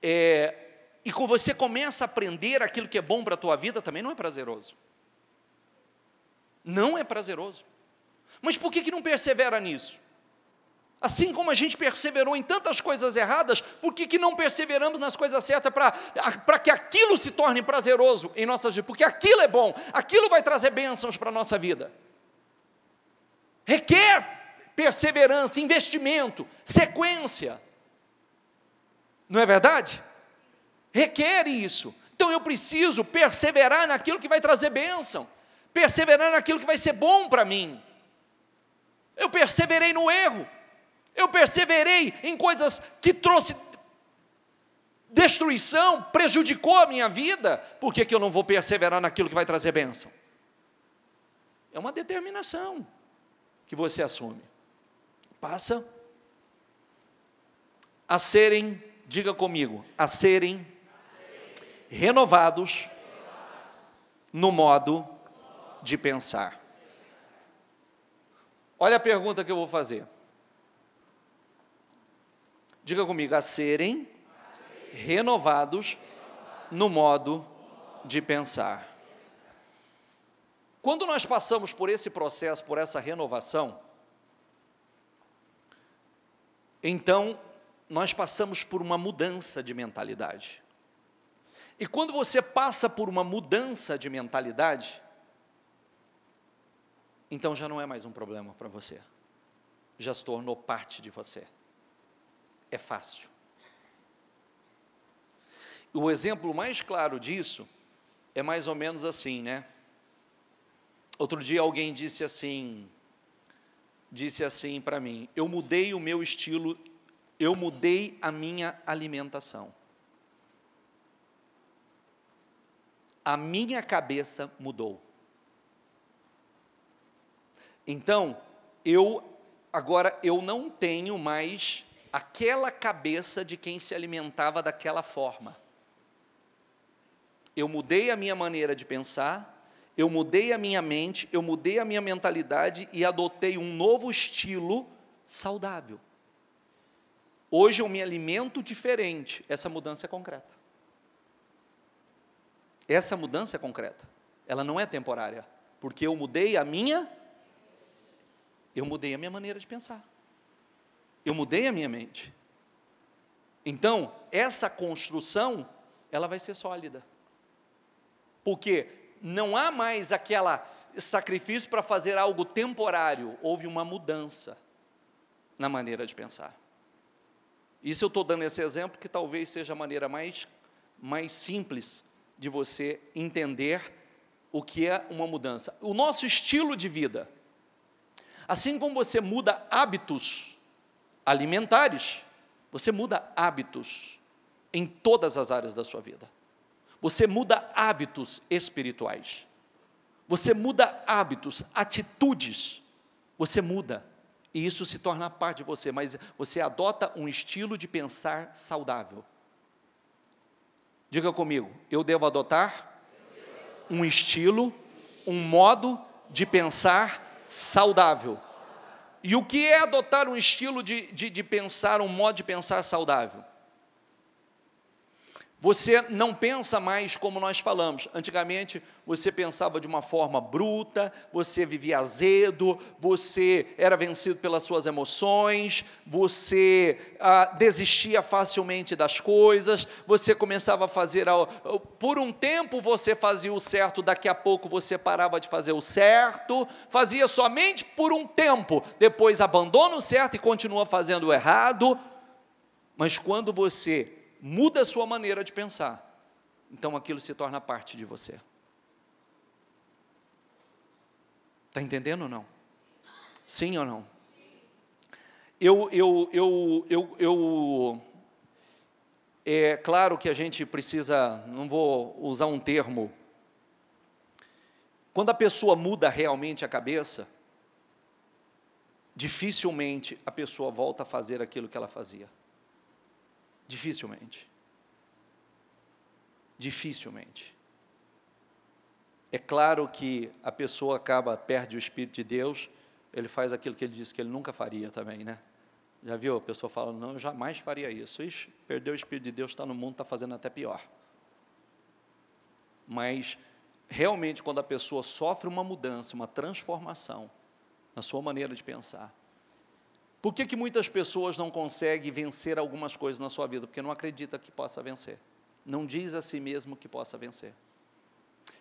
e quando você começa a aprender aquilo que é bom para a tua vida, também não é prazeroso. Não é prazeroso. Mas por que não persevera nisso? Assim como a gente perseverou em tantas coisas erradas, por que não perseveramos nas coisas certas para que aquilo se torne prazeroso em nossas vidas? Porque aquilo é bom, aquilo vai trazer bênçãos para a nossa vida. Requer perseverança, investimento, sequência. Não é verdade? Requer isso. Então eu preciso perseverar naquilo que vai trazer bênção, perseverar naquilo que vai ser bom para mim. Eu perseverei no erro, eu perseverei em coisas que trouxe destruição, prejudicou a minha vida, por que eu não vou perseverar naquilo que vai trazer bênção? É uma determinação que você assume. Passa a serem, diga comigo, a serem renovados no modo de pensar. Olha a pergunta que eu vou fazer. Diga comigo, a serem renovados no modo de pensar. Quando nós passamos por esse processo, por essa renovação, então nós passamos por uma mudança de mentalidade. E quando você passa por uma mudança de mentalidade, então já não é mais um problema para você. Já se tornou parte de você. É fácil. O exemplo mais claro disso é mais ou menos assim, né? Outro dia alguém disse assim para mim, eu mudei o meu estilo, eu mudei a minha alimentação. A minha cabeça mudou. Então, agora eu não tenho mais aquela cabeça de quem se alimentava daquela forma. Eu mudei a minha maneira de pensar, eu mudei a minha mente, eu mudei a minha mentalidade e adotei um novo estilo saudável. Hoje eu me alimento diferente. Essa mudança é concreta. Essa mudança é concreta. Ela não é temporária, porque eu mudei a minha maneira de pensar. Eu mudei a minha mente. Então, essa construção, ela vai ser sólida. Porque não há mais aquele sacrifício para fazer algo temporário. Houve uma mudança na maneira de pensar. Isso eu estou dando esse exemplo, que talvez seja a maneira mais simples de você entender o que é uma mudança. O nosso estilo de vida, assim como você muda hábitos alimentares, você muda hábitos em todas as áreas da sua vida. Você muda hábitos espirituais. Você muda hábitos, atitudes. Você muda. E isso se torna parte de você, mas você adota um estilo de pensar saudável. Diga comigo, eu devo adotar um estilo, um modo de pensar saudável. E o que é adotar um estilo de pensar, um modo de pensar saudável? Você não pensa mais como nós falamos. Antigamente, você pensava de uma forma bruta, você vivia azedo, você era vencido pelas suas emoções, você desistia facilmente das coisas, você começava a fazer... Por um tempo você fazia o certo, daqui a pouco você parava de fazer o certo, fazia somente por um tempo, depois abandona o certo e continua fazendo o errado. Mas quando você muda a sua maneira de pensar, então aquilo se torna parte de você. Está entendendo ou não? Sim ou não? É claro que a gente precisa, não vou usar um termo, quando a pessoa muda realmente a cabeça, dificilmente a pessoa volta a fazer aquilo que ela fazia. Dificilmente. Dificilmente. É claro que a pessoa perde o Espírito de Deus, ele faz aquilo que ele disse que ele nunca faria também, né? Já viu a pessoa falando, não, eu jamais faria isso. Ixi, perdeu o Espírito de Deus, está no mundo, está fazendo até pior. Mas, realmente, quando a pessoa sofre uma mudança, uma transformação na sua maneira de pensar. Por que muitas pessoas não conseguem vencer algumas coisas na sua vida? Porque não acredita que possa vencer. Não diz a si mesmo que possa vencer.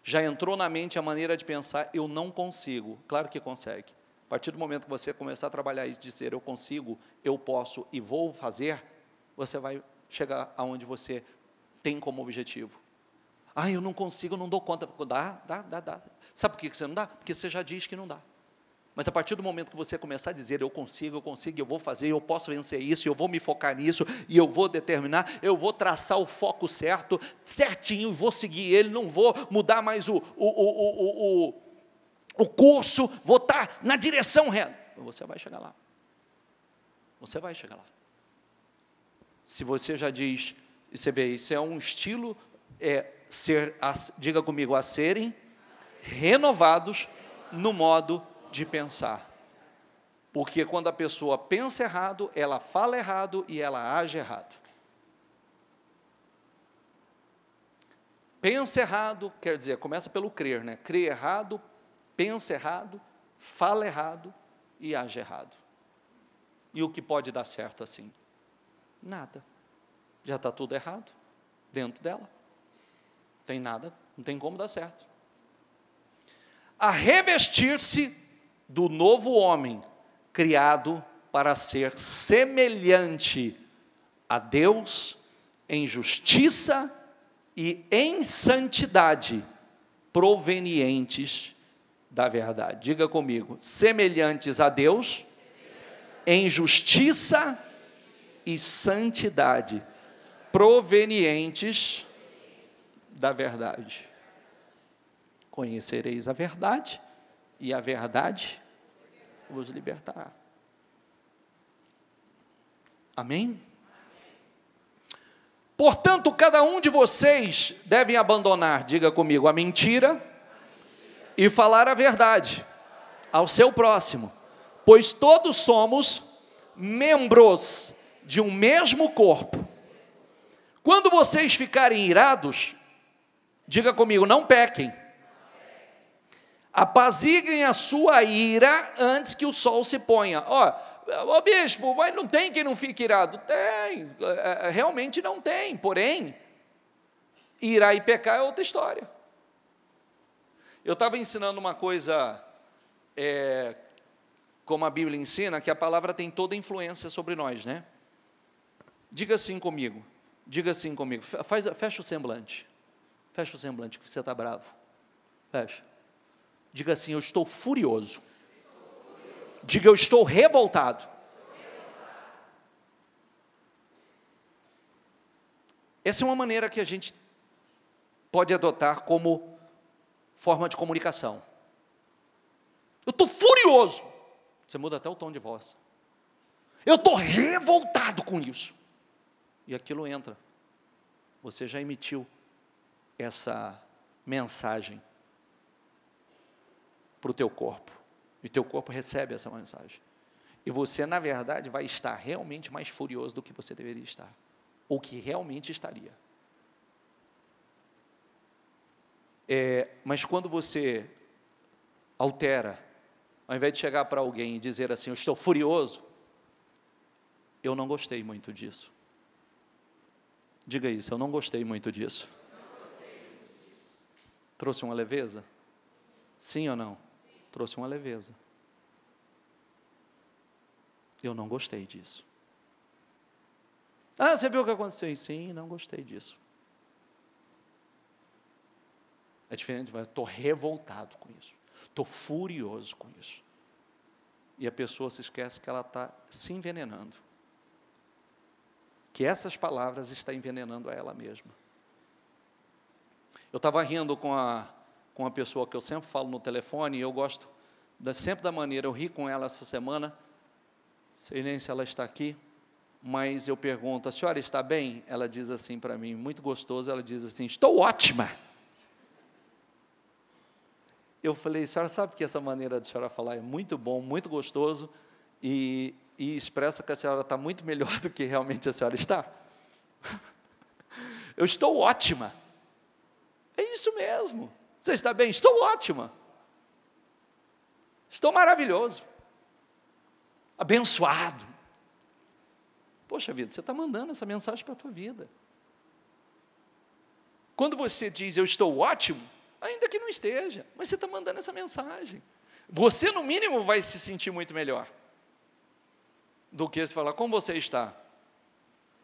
Já entrou na mente a maneira de pensar, eu não consigo. Claro que consegue. A partir do momento que você começar a trabalhar isso, dizer eu consigo, eu posso e vou fazer, você vai chegar aonde você tem como objetivo. Ah, eu não consigo, eu não dou conta. Dá. Sabe por que você não dá? Porque você já diz que não dá. Mas a partir do momento que você começar a dizer eu consigo, eu vou fazer, eu posso vencer isso, eu vou me focar nisso, e eu vou determinar, eu vou traçar o foco certo, certinho, vou seguir ele, não vou mudar mais o curso, vou estar na direção reta. Você vai chegar lá. Você vai chegar lá. Se você já diz, você vê, isso é um estilo, diga comigo, a serem renovados no modo de pensar. Porque quando a pessoa pensa errado, ela fala errado e ela age errado. Pensa errado, quer dizer, começa pelo crer, né? Crê errado, pensa errado, fala errado e age errado. E o que pode dar certo assim? Nada. Já está tudo errado dentro dela. Tem nada, não tem como dar certo. A revestir-se do novo homem, criado para ser semelhante a Deus em justiça e em santidade, provenientes da verdade. Diga comigo, semelhantes a Deus em justiça e santidade, provenientes da verdade. Conhecereis a verdade, e a verdade vos libertará. Amém? Portanto, cada um de vocês deve abandonar, diga comigo, a mentira e falar a verdade ao seu próximo, pois todos somos membros de um mesmo corpo. Quando vocês ficarem irados, diga comigo, não pequem. Apaziguem a sua ira antes que o sol se ponha. Ó, bispo, mas não tem quem não fique irado. Tem, realmente não tem. Porém, irar e pecar é outra história. Eu estava ensinando uma coisa, como a Bíblia ensina, que a palavra tem toda a influência sobre nós, né? Diga assim comigo, fecha o semblante. Fecha o semblante, que você está bravo. Fecha. Diga assim, eu estou furioso. Diga, eu estou revoltado. Essa é uma maneira que a gente pode adotar como forma de comunicação. Eu estou furioso. Você muda até o tom de voz. Eu estou revoltado com isso. E aquilo entra. Você já emitiu essa mensagem para o teu corpo, e o teu corpo recebe essa mensagem, e você na verdade vai estar realmente mais furioso do que você deveria estar, ou que realmente estaria. Mas quando você altera, ao invés de chegar para alguém e dizer assim, eu estou furioso, eu não gostei muito disso. Diga isso, eu não gostei muito disso. Trouxe uma leveza? Sim ou não? Trouxe uma leveza. Eu não gostei disso. Ah, você viu o que aconteceu? Sim, não gostei disso. É diferente, eu estou revoltado com isso. Estou furioso com isso. E a pessoa se esquece que ela está se envenenando. Que essas palavras estão envenenando a ela mesma. Eu estava rindo com uma pessoa que eu sempre falo no telefone, e eu gosto sempre da maneira, eu ri com ela essa semana, sei nem se ela está aqui, mas eu pergunto, a senhora está bem? Ela diz assim para mim, muito gostoso, ela diz assim, estou ótima. Eu falei, a senhora sabe que essa maneira de a senhora falar é muito bom, muito gostoso, e e expressa que a senhora está muito melhor do que realmente a senhora está? Eu estou ótima. É isso mesmo. Você está bem? Estou ótima. Estou maravilhoso. Abençoado. Poxa vida, você está mandando essa mensagem para a tua vida. Quando você diz, eu estou ótimo, ainda que não esteja, mas você está mandando essa mensagem. Você, no mínimo, vai se sentir muito melhor do que se falar, como você está?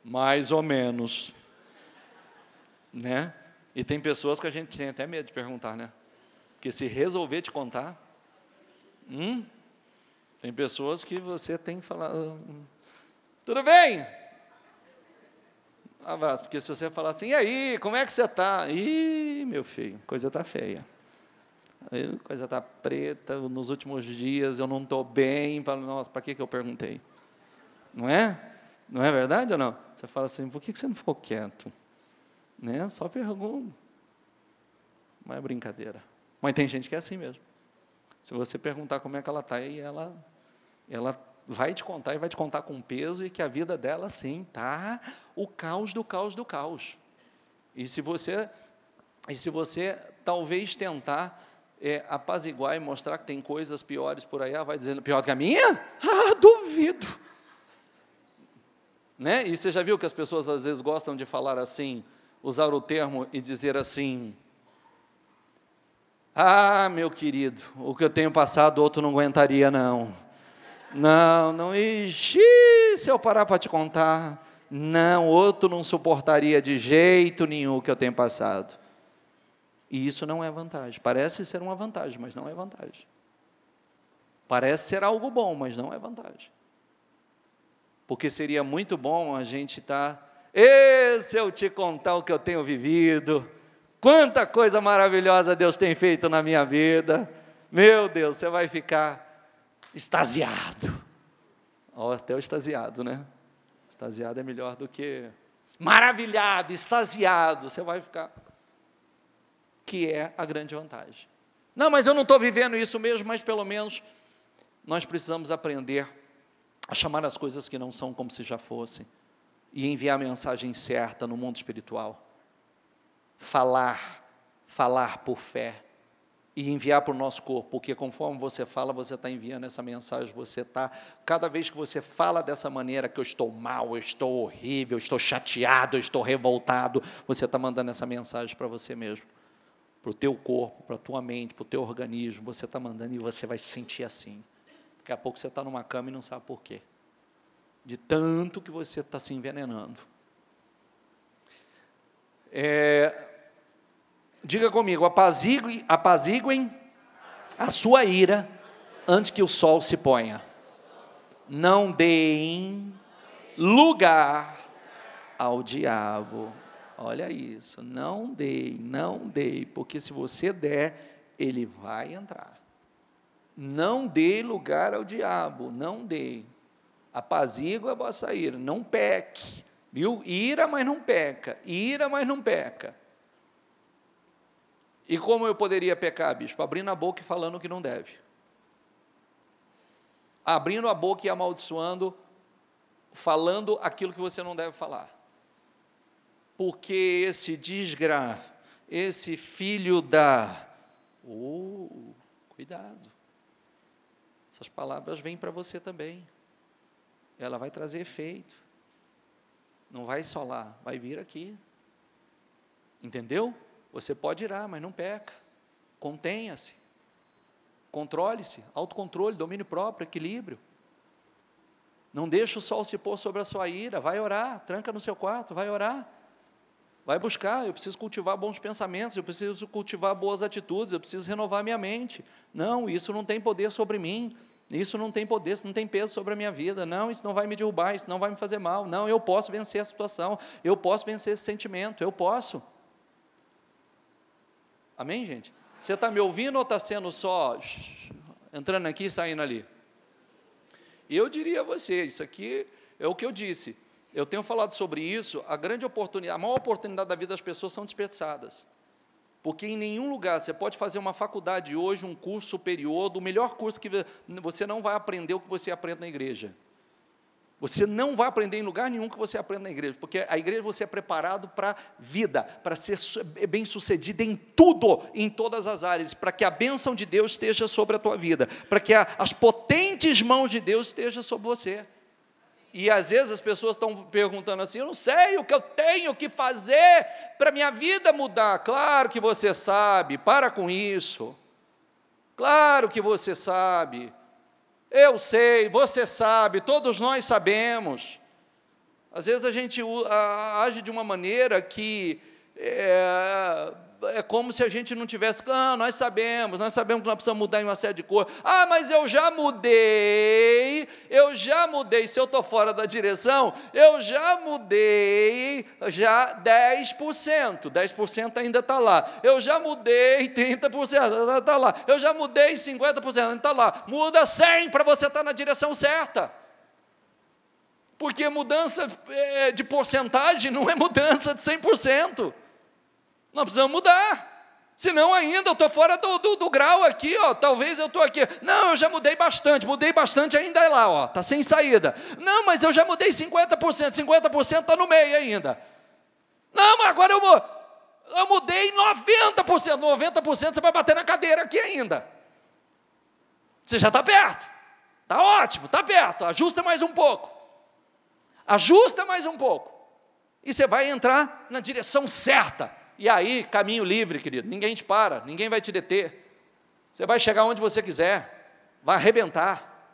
Mais ou menos. Né? E tem pessoas que a gente tem até medo de perguntar, né? Porque se resolver te contar, tem pessoas que você tem que falar, tudo bem? Abraço, porque se você falar assim, e aí, como é que você está? Ih, meu filho, coisa está feia. Coisa está preta, nos últimos dias eu não estou bem. Nossa, para que eu perguntei? Não é? Não é verdade ou não? Você fala assim, por que você não ficou quieto? Né? Só pergunta. Mas é brincadeira. Mas tem gente que é assim mesmo. Se você perguntar como é que ela está, ela vai te contar, e vai te contar com peso, e que a vida dela, sim, está o caos do caos do caos. E se você talvez tentar apaziguar e mostrar que tem coisas piores por aí, vai dizendo, pior que a minha? Duvido. Né? E você já viu que as pessoas às vezes gostam de falar assim, usar o termo e dizer assim, meu querido, o que eu tenho passado, outro não aguentaria, não. Não, ixi, se eu parar para te contar, não, outro não suportaria de jeito nenhum o que eu tenho passado. E isso não é vantagem. Parece ser uma vantagem, mas não é vantagem. Parece ser algo bom, mas não é vantagem. Porque seria muito bom a gente estar, se eu te contar o que eu tenho vivido, quanta coisa maravilhosa Deus tem feito na minha vida, meu Deus, você vai ficar extasiado. Até o extasiado, né? Extasiado é melhor do que maravilhado, extasiado, você vai ficar, que é a grande vantagem. Não, mas eu não estou vivendo isso mesmo, mas pelo menos nós precisamos aprender a chamar as coisas que não são como se já fossem, e enviar a mensagem certa no mundo espiritual. Falar por fé, e enviar para o nosso corpo, porque conforme você fala, você está enviando essa mensagem, cada vez que você fala dessa maneira, que eu estou mal, eu estou horrível, eu estou chateado, eu estou revoltado, você está mandando essa mensagem para você mesmo, para o teu corpo, para a tua mente, para o teu organismo, você está mandando e você vai se sentir assim. Daqui a pouco você está numa cama e não sabe por quê, de tanto que você está se envenenando. Diga comigo, apaziguem a sua ira antes que o sol se ponha. Não deem lugar ao diabo. Olha isso, não dê, porque se você der, ele vai entrar. Não dê lugar ao diabo, não dê. Apazigue a vossa ira, não peque. Viu? Ira, mas não peca. Ira, mas não peca. E como eu poderia pecar, bispo? Abrindo a boca e falando o que não deve. Abrindo a boca e amaldiçoando, falando aquilo que você não deve falar. Porque esse esse filho da... cuidado. Essas palavras vêm para você também. Ela vai trazer efeito. Não vai só lá, vai vir aqui. Entendeu? Você pode irar, mas não peca. Contenha-se. Controle-se. Autocontrole, domínio próprio, equilíbrio. Não deixe o sol se pôr sobre a sua ira. Vai orar, tranca no seu quarto, vai orar. Vai buscar, eu preciso cultivar bons pensamentos, eu preciso cultivar boas atitudes, eu preciso renovar minha mente. Não, isso não tem poder sobre mim. Isso não tem poder, isso não tem peso sobre a minha vida. Não, isso não vai me derrubar, isso não vai me fazer mal. Não, eu posso vencer a situação. Eu posso vencer esse sentimento, eu posso. Amém, gente? Você está me ouvindo ou está sendo só entrando aqui e saindo ali? Eu diria a você, isso aqui é o que eu disse. Eu tenho falado sobre isso, a maior oportunidade da vida das pessoas são desperdiçadas. Porque em nenhum lugar, você pode fazer uma faculdade hoje, um curso superior, do melhor curso que você não vai aprender o que você aprende na igreja. Você não vai aprender em lugar nenhum que você aprenda na igreja, porque a igreja você é preparado para a vida, para ser bem-sucedido em tudo, em todas as áreas, para que a bênção de Deus esteja sobre a tua vida, para que as potentes mãos de Deus estejam sobre você. E às vezes as pessoas estão perguntando assim, eu não sei o que eu tenho que fazer para a minha vida mudar. Claro que você sabe, para com isso. Claro que você sabe. Eu sei, você sabe, todos nós sabemos. Às vezes a gente age de uma maneira que é como se a gente não tivesse, nós sabemos que nós precisamos mudar em uma série de coisas. Mas eu já mudei, se eu estou fora da direção, eu já mudei, 10% ainda está lá, eu já mudei 30%, está lá, eu já mudei 50%, ainda está lá, muda 100% para você estar na direção certa, porque mudança de porcentagem não é mudança de 100%, nós precisamos mudar, senão ainda eu estou fora do grau aqui, talvez eu estou aqui, não, eu já mudei bastante ainda é lá, está sem saída, não, mas eu já mudei 50% está no meio ainda, não, mas agora eu mudei 90% você vai bater na cadeira aqui ainda, você já está perto, está ótimo, está perto, ajusta mais um pouco, e você vai entrar na direção certa. E aí, caminho livre, querido, ninguém te para, ninguém vai te deter, você vai chegar onde você quiser, vai arrebentar,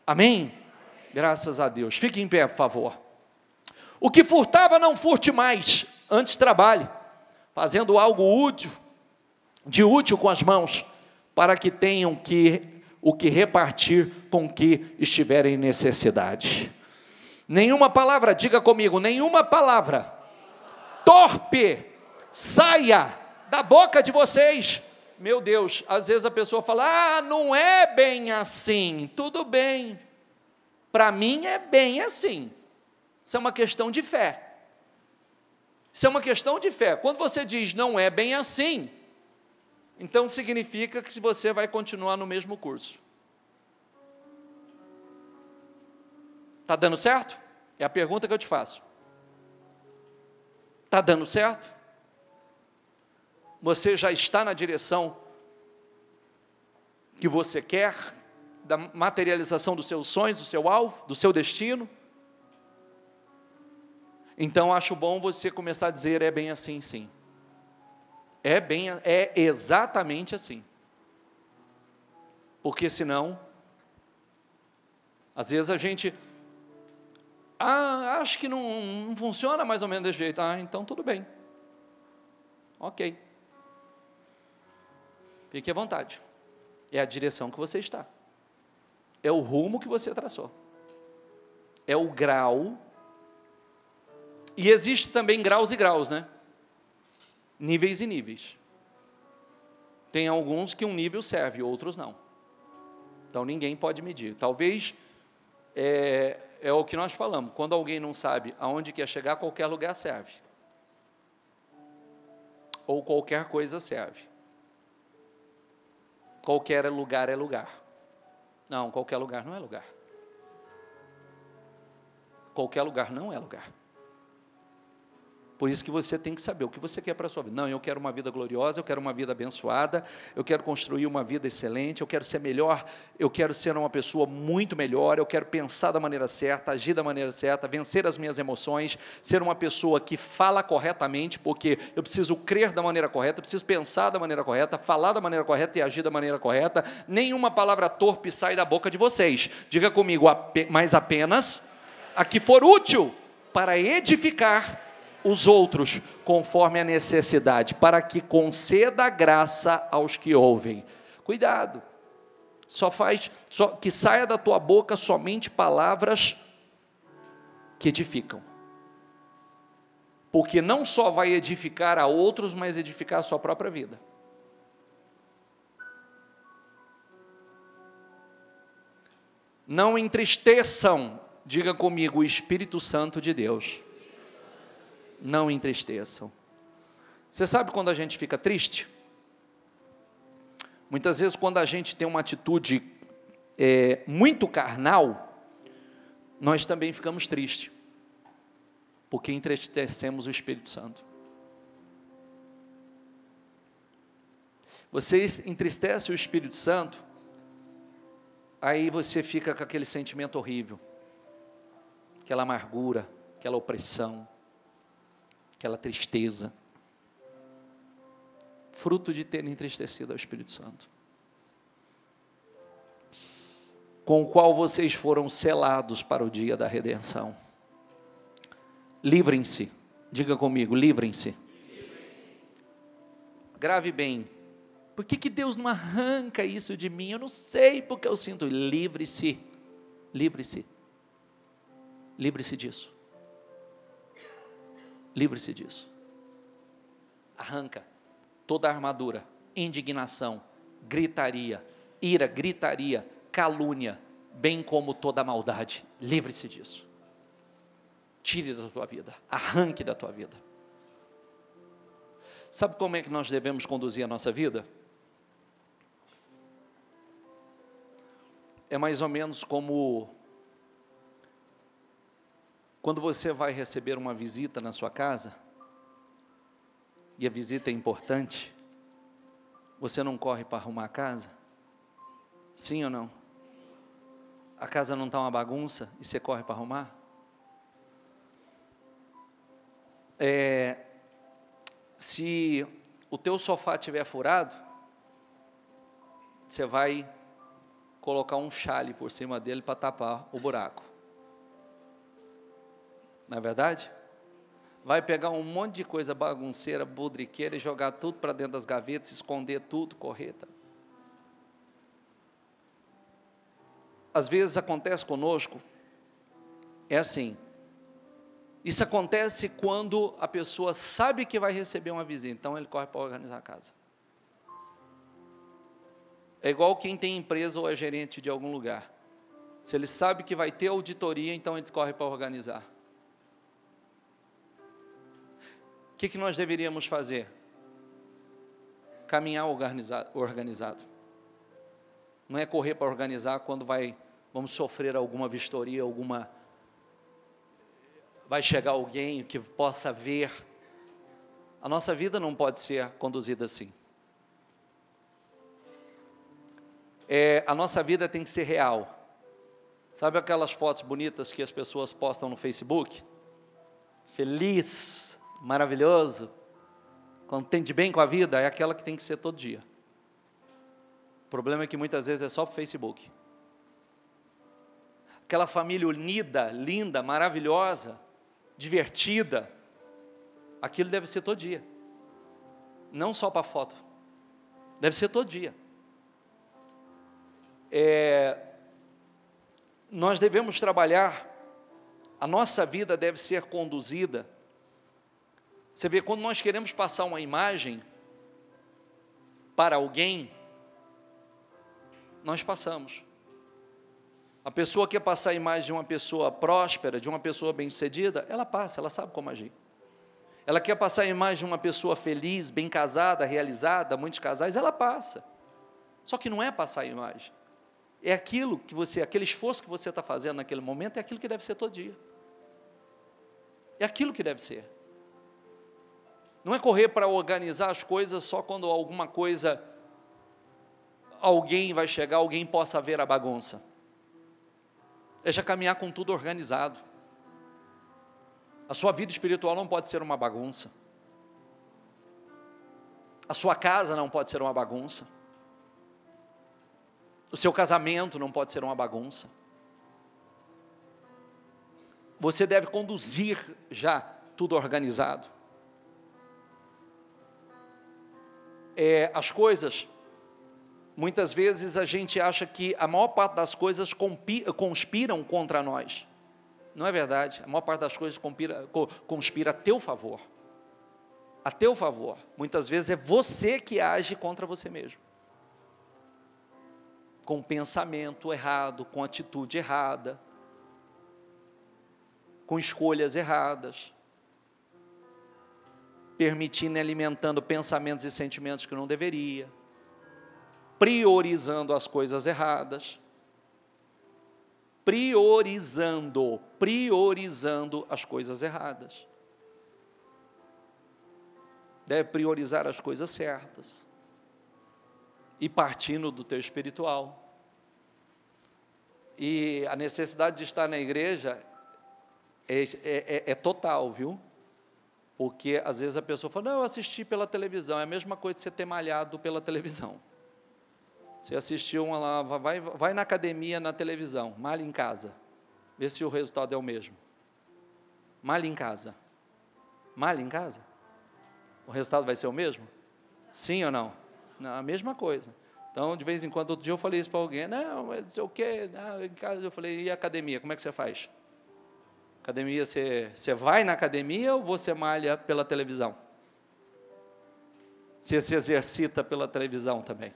amém? Graças a Deus, fique em pé, por favor. O que furtava, não furte mais, antes trabalhe, fazendo algo útil com as mãos, para que tenham o que repartir com que estiverem em necessidade. Nenhuma palavra, diga comigo, nenhuma palavra torpe saia da boca de vocês. Meu Deus, às vezes a pessoa fala, não é bem assim. Tudo bem, para mim é bem assim. Isso é uma questão de fé. Quando você diz não é bem assim, então significa que você vai continuar no mesmo curso. Está dando certo? É a pergunta que eu te faço. Está dando certo? Você já está na direção que você quer, da materialização dos seus sonhos, do seu alvo, do seu destino? Então, acho bom você começar a dizer, é bem assim, sim. É exatamente assim. Porque senão, às vezes a gente, acho que não funciona mais ou menos desse jeito. Então tudo bem. Ok. Fique à vontade. É a direção que você está. É o rumo que você traçou. É o grau. E existe também graus e graus, né? Níveis e níveis. Tem alguns que um nível serve, outros não. Então ninguém pode medir. Talvez é o que nós falamos. Quando alguém não sabe aonde quer chegar, qualquer lugar serve. Ou qualquer coisa serve. Qualquer lugar é lugar. Não, qualquer lugar não é lugar. Qualquer lugar não é lugar. Por isso que você tem que saber o que você quer para a sua vida. Não, eu quero uma vida gloriosa, eu quero uma vida abençoada, eu quero construir uma vida excelente, eu quero ser melhor, eu quero ser uma pessoa muito melhor, eu quero pensar da maneira certa, agir da maneira certa, vencer as minhas emoções, ser uma pessoa que fala corretamente, porque eu preciso crer da maneira correta, eu preciso pensar da maneira correta, falar da maneira correta e agir da maneira correta. Nenhuma palavra torpe sai da boca de vocês. Diga comigo, mas apenas a que for útil para edificar os outros, conforme a necessidade, para que conceda graça aos que ouvem. Cuidado, só que saia da tua boca somente palavras que edificam, porque não só vai edificar a outros, mas edificar a sua própria vida. Não entristeçam, diga comigo, o Espírito Santo de Deus. Não entristeçam. Você sabe quando a gente fica triste? Muitas vezes quando a gente tem uma atitude muito carnal, nós também ficamos tristes, porque entristecemos o Espírito Santo. Você entristece o Espírito Santo, aí você fica com aquele sentimento horrível, aquela amargura, aquela opressão, aquela tristeza, fruto de ter entristecido ao Espírito Santo, com o qual vocês foram selados para o dia da redenção. Livrem-se, diga comigo, livrem-se. Grave bem, por que Deus não arranca isso de mim? Eu não sei porque eu sinto. Livre-se, livre-se, livre-se disso, livre-se disso. Arranca toda a armadura, indignação, gritaria, ira, gritaria, calúnia, bem como toda a maldade. Livre-se disso. Tire da tua vida, arranque da tua vida. Sabe como é que nós devemos conduzir a nossa vida? É mais ou menos como quando você vai receber uma visita na sua casa, e a visita é importante, você não corre para arrumar a casa? Sim ou não? A casa não está uma bagunça e você corre para arrumar? Se o teu sofá estiver furado, você vai colocar um chale por cima dele para tapar o buraco. Não é verdade? Vai pegar um monte de coisa bagunceira, budriqueira e jogar tudo para dentro das gavetas, esconder tudo, correr. Tá? Às vezes acontece conosco, é assim, isso acontece quando a pessoa sabe que vai receber uma visita, então ele corre para organizar a casa. É igual quem tem empresa ou é gerente de algum lugar. Se ele sabe que vai ter auditoria, então ele corre para organizar. O que nós deveríamos fazer? Caminhar organizado. Não é correr para organizar quando vamos sofrer alguma vistoria, vai chegar alguém que possa ver. A nossa vida não pode ser conduzida assim. A nossa vida tem que ser real. Sabe aquelas fotos bonitas que as pessoas postam no Facebook? Feliz, maravilhoso, quando tem de bem com a vida, é aquela que tem que ser todo dia. O problema é que muitas vezes é só para o Facebook. Aquela família unida, linda, maravilhosa, divertida, aquilo deve ser todo dia, não só para foto, deve ser todo dia. Nós devemos trabalhar, a nossa vida deve ser conduzida. Você vê, quando nós queremos passar uma imagem para alguém, nós passamos. A pessoa quer passar a imagem de uma pessoa próspera, de uma pessoa bem-sucedida, ela passa, ela sabe como agir. Ela quer passar a imagem de uma pessoa feliz, bem casada, realizada, muitos casais, ela passa. Só que não é passar a imagem. É aquilo que aquele esforço que você está fazendo naquele momento, é aquilo que deve ser todo dia. É aquilo que deve ser. Não é correr para organizar as coisas só quando alguma coisa, alguém vai chegar, alguém possa ver a bagunça. É já caminhar com tudo organizado. A sua vida espiritual não pode ser uma bagunça. A sua casa não pode ser uma bagunça. O seu casamento não pode ser uma bagunça. Você deve conduzir já tudo organizado. As coisas, muitas vezes a gente acha que a maior parte das coisas conspiram contra nós. Não é verdade. A maior parte das coisas conspira a teu favor. A teu favor. Muitas vezes é você que age contra você mesmo. Com pensamento errado, com atitude errada, com escolhas erradas, permitindo e alimentando pensamentos e sentimentos que não deveria, priorizando as coisas erradas, priorizando as coisas erradas. Deve priorizar as coisas certas. E partindo do teu espiritual. E a necessidade de estar na igreja é total, viu? Porque às vezes a pessoa fala, não, eu assisti pela televisão. É a mesma coisa que você ter malhado pela televisão. Você assistiu uma lá, vai na academia, na televisão, malha em casa. Vê se o resultado é o mesmo. Malha em casa. Malha em casa? O resultado vai ser o mesmo? Sim ou não? Não, a mesma coisa. Então, de vez em quando, outro dia eu falei isso para alguém, não, mas não sei o quê, em casa eu falei, e a academia, como é que você faz? Academia, você vai na academia ou você malha pela televisão? Você se exercita pela televisão também?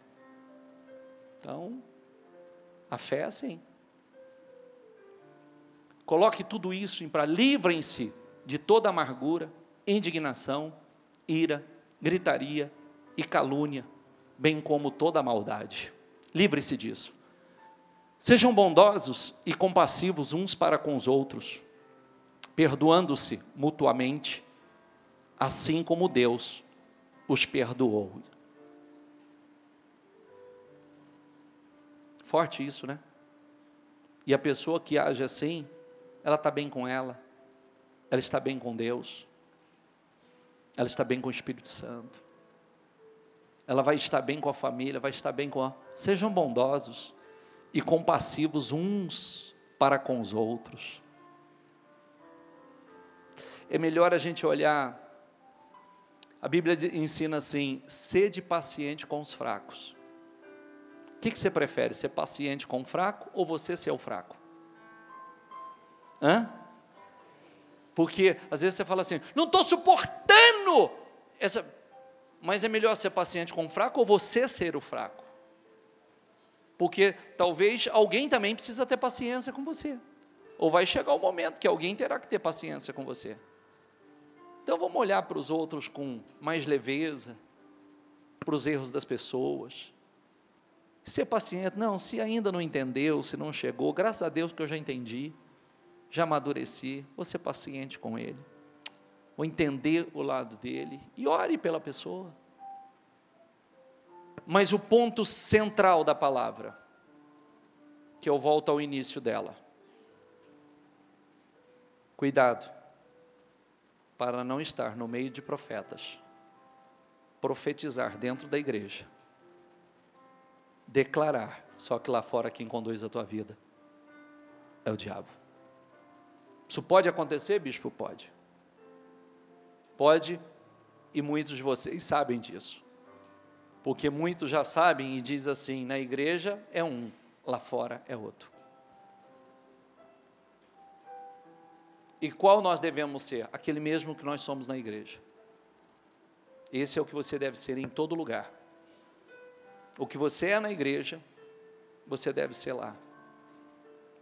Então, a fé é assim. Coloque tudo isso para livrem-se de toda amargura, indignação, ira, gritaria e calúnia, bem como toda maldade. Livre-se disso. Sejam bondosos e compassivos uns para com os outros, perdoando-se mutuamente, assim como Deus os perdoou. Forte isso, né? E a pessoa que age assim, ela está bem com ela está bem com Deus, ela está bem com o Espírito Santo, ela vai estar bem com a família, vai estar bem com a... Sejam bondosos e compassivos uns para com os outros. É melhor a gente olhar, a Bíblia ensina assim, sede paciente com os fracos. O que você prefere, ser paciente com o fraco ou você ser o fraco? Porque às vezes você fala assim, não estou suportando essa... Mas é melhor ser paciente com o fraco ou você ser o fraco? Porque talvez alguém também precisa ter paciência com você. Ou vai chegar o momento que alguém terá que ter paciência com você. Então vamos olhar para os outros com mais leveza, para os erros das pessoas. Ser paciente, não, se ainda não entendeu, se não chegou, graças a Deus que eu já entendi, já amadureci, vou ser paciente com ele, vou entender o lado dele, e ore pela pessoa. Mas o ponto central da palavra, que eu volto ao início dela, cuidado, para não estar no meio de profetas, profetizar dentro da igreja, declarar, só que lá fora quem conduz a tua vida é o diabo. Isso pode acontecer, bispo? Pode. Pode, e muitos de vocês sabem disso. Porque muitos já sabem e diz assim, na igreja é um, lá fora é outro. E qual nós devemos ser? Aquele mesmo que nós somos na igreja. Esse é o que você deve ser em todo lugar. O que você é na igreja, você deve ser lá.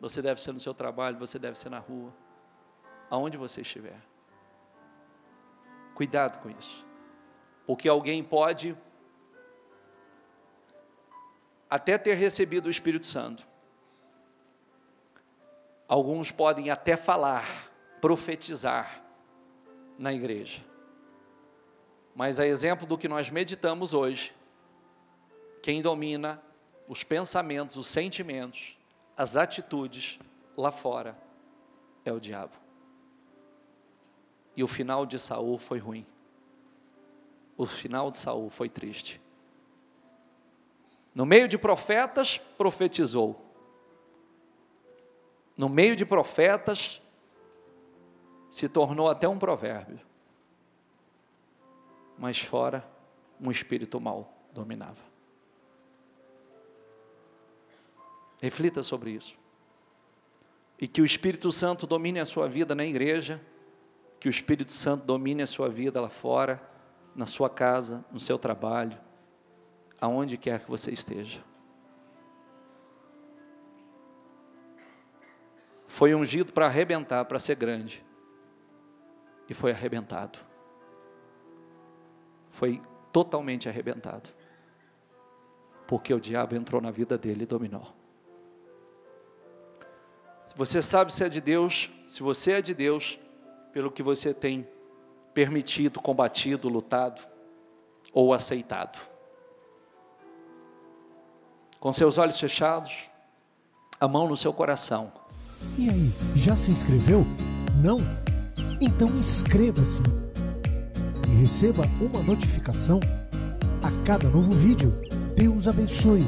Você deve ser no seu trabalho, você deve ser na rua, aonde você estiver. Cuidado com isso. Porque alguém pode até ter recebido o Espírito Santo. Alguns podem até falar, profetizar na igreja. Mas a exemplo do que nós meditamos hoje, quem domina os pensamentos, os sentimentos, as atitudes lá fora é o diabo. E o final de Saul foi ruim. O final de Saul foi triste. No meio de profetas, profetizou. No meio de profetas, se tornou até um provérbio. Mas fora, um espírito mau dominava. Reflita sobre isso. E que o Espírito Santo domine a sua vida na igreja, que o Espírito Santo domine a sua vida lá fora, na sua casa, no seu trabalho, aonde quer que você esteja. Foi ungido para arrebentar, para ser grande, e foi arrebentado. Foi totalmente arrebentado, porque o diabo entrou na vida dele e dominou. Você sabe se é de Deus, se você é de Deus, pelo que você tem permitido, combatido, lutado ou aceitado. Com seus olhos fechados, a mão no seu coração. E aí, já se inscreveu? Não? Então inscreva-se e receba uma notificação a cada novo vídeo. Deus abençoe.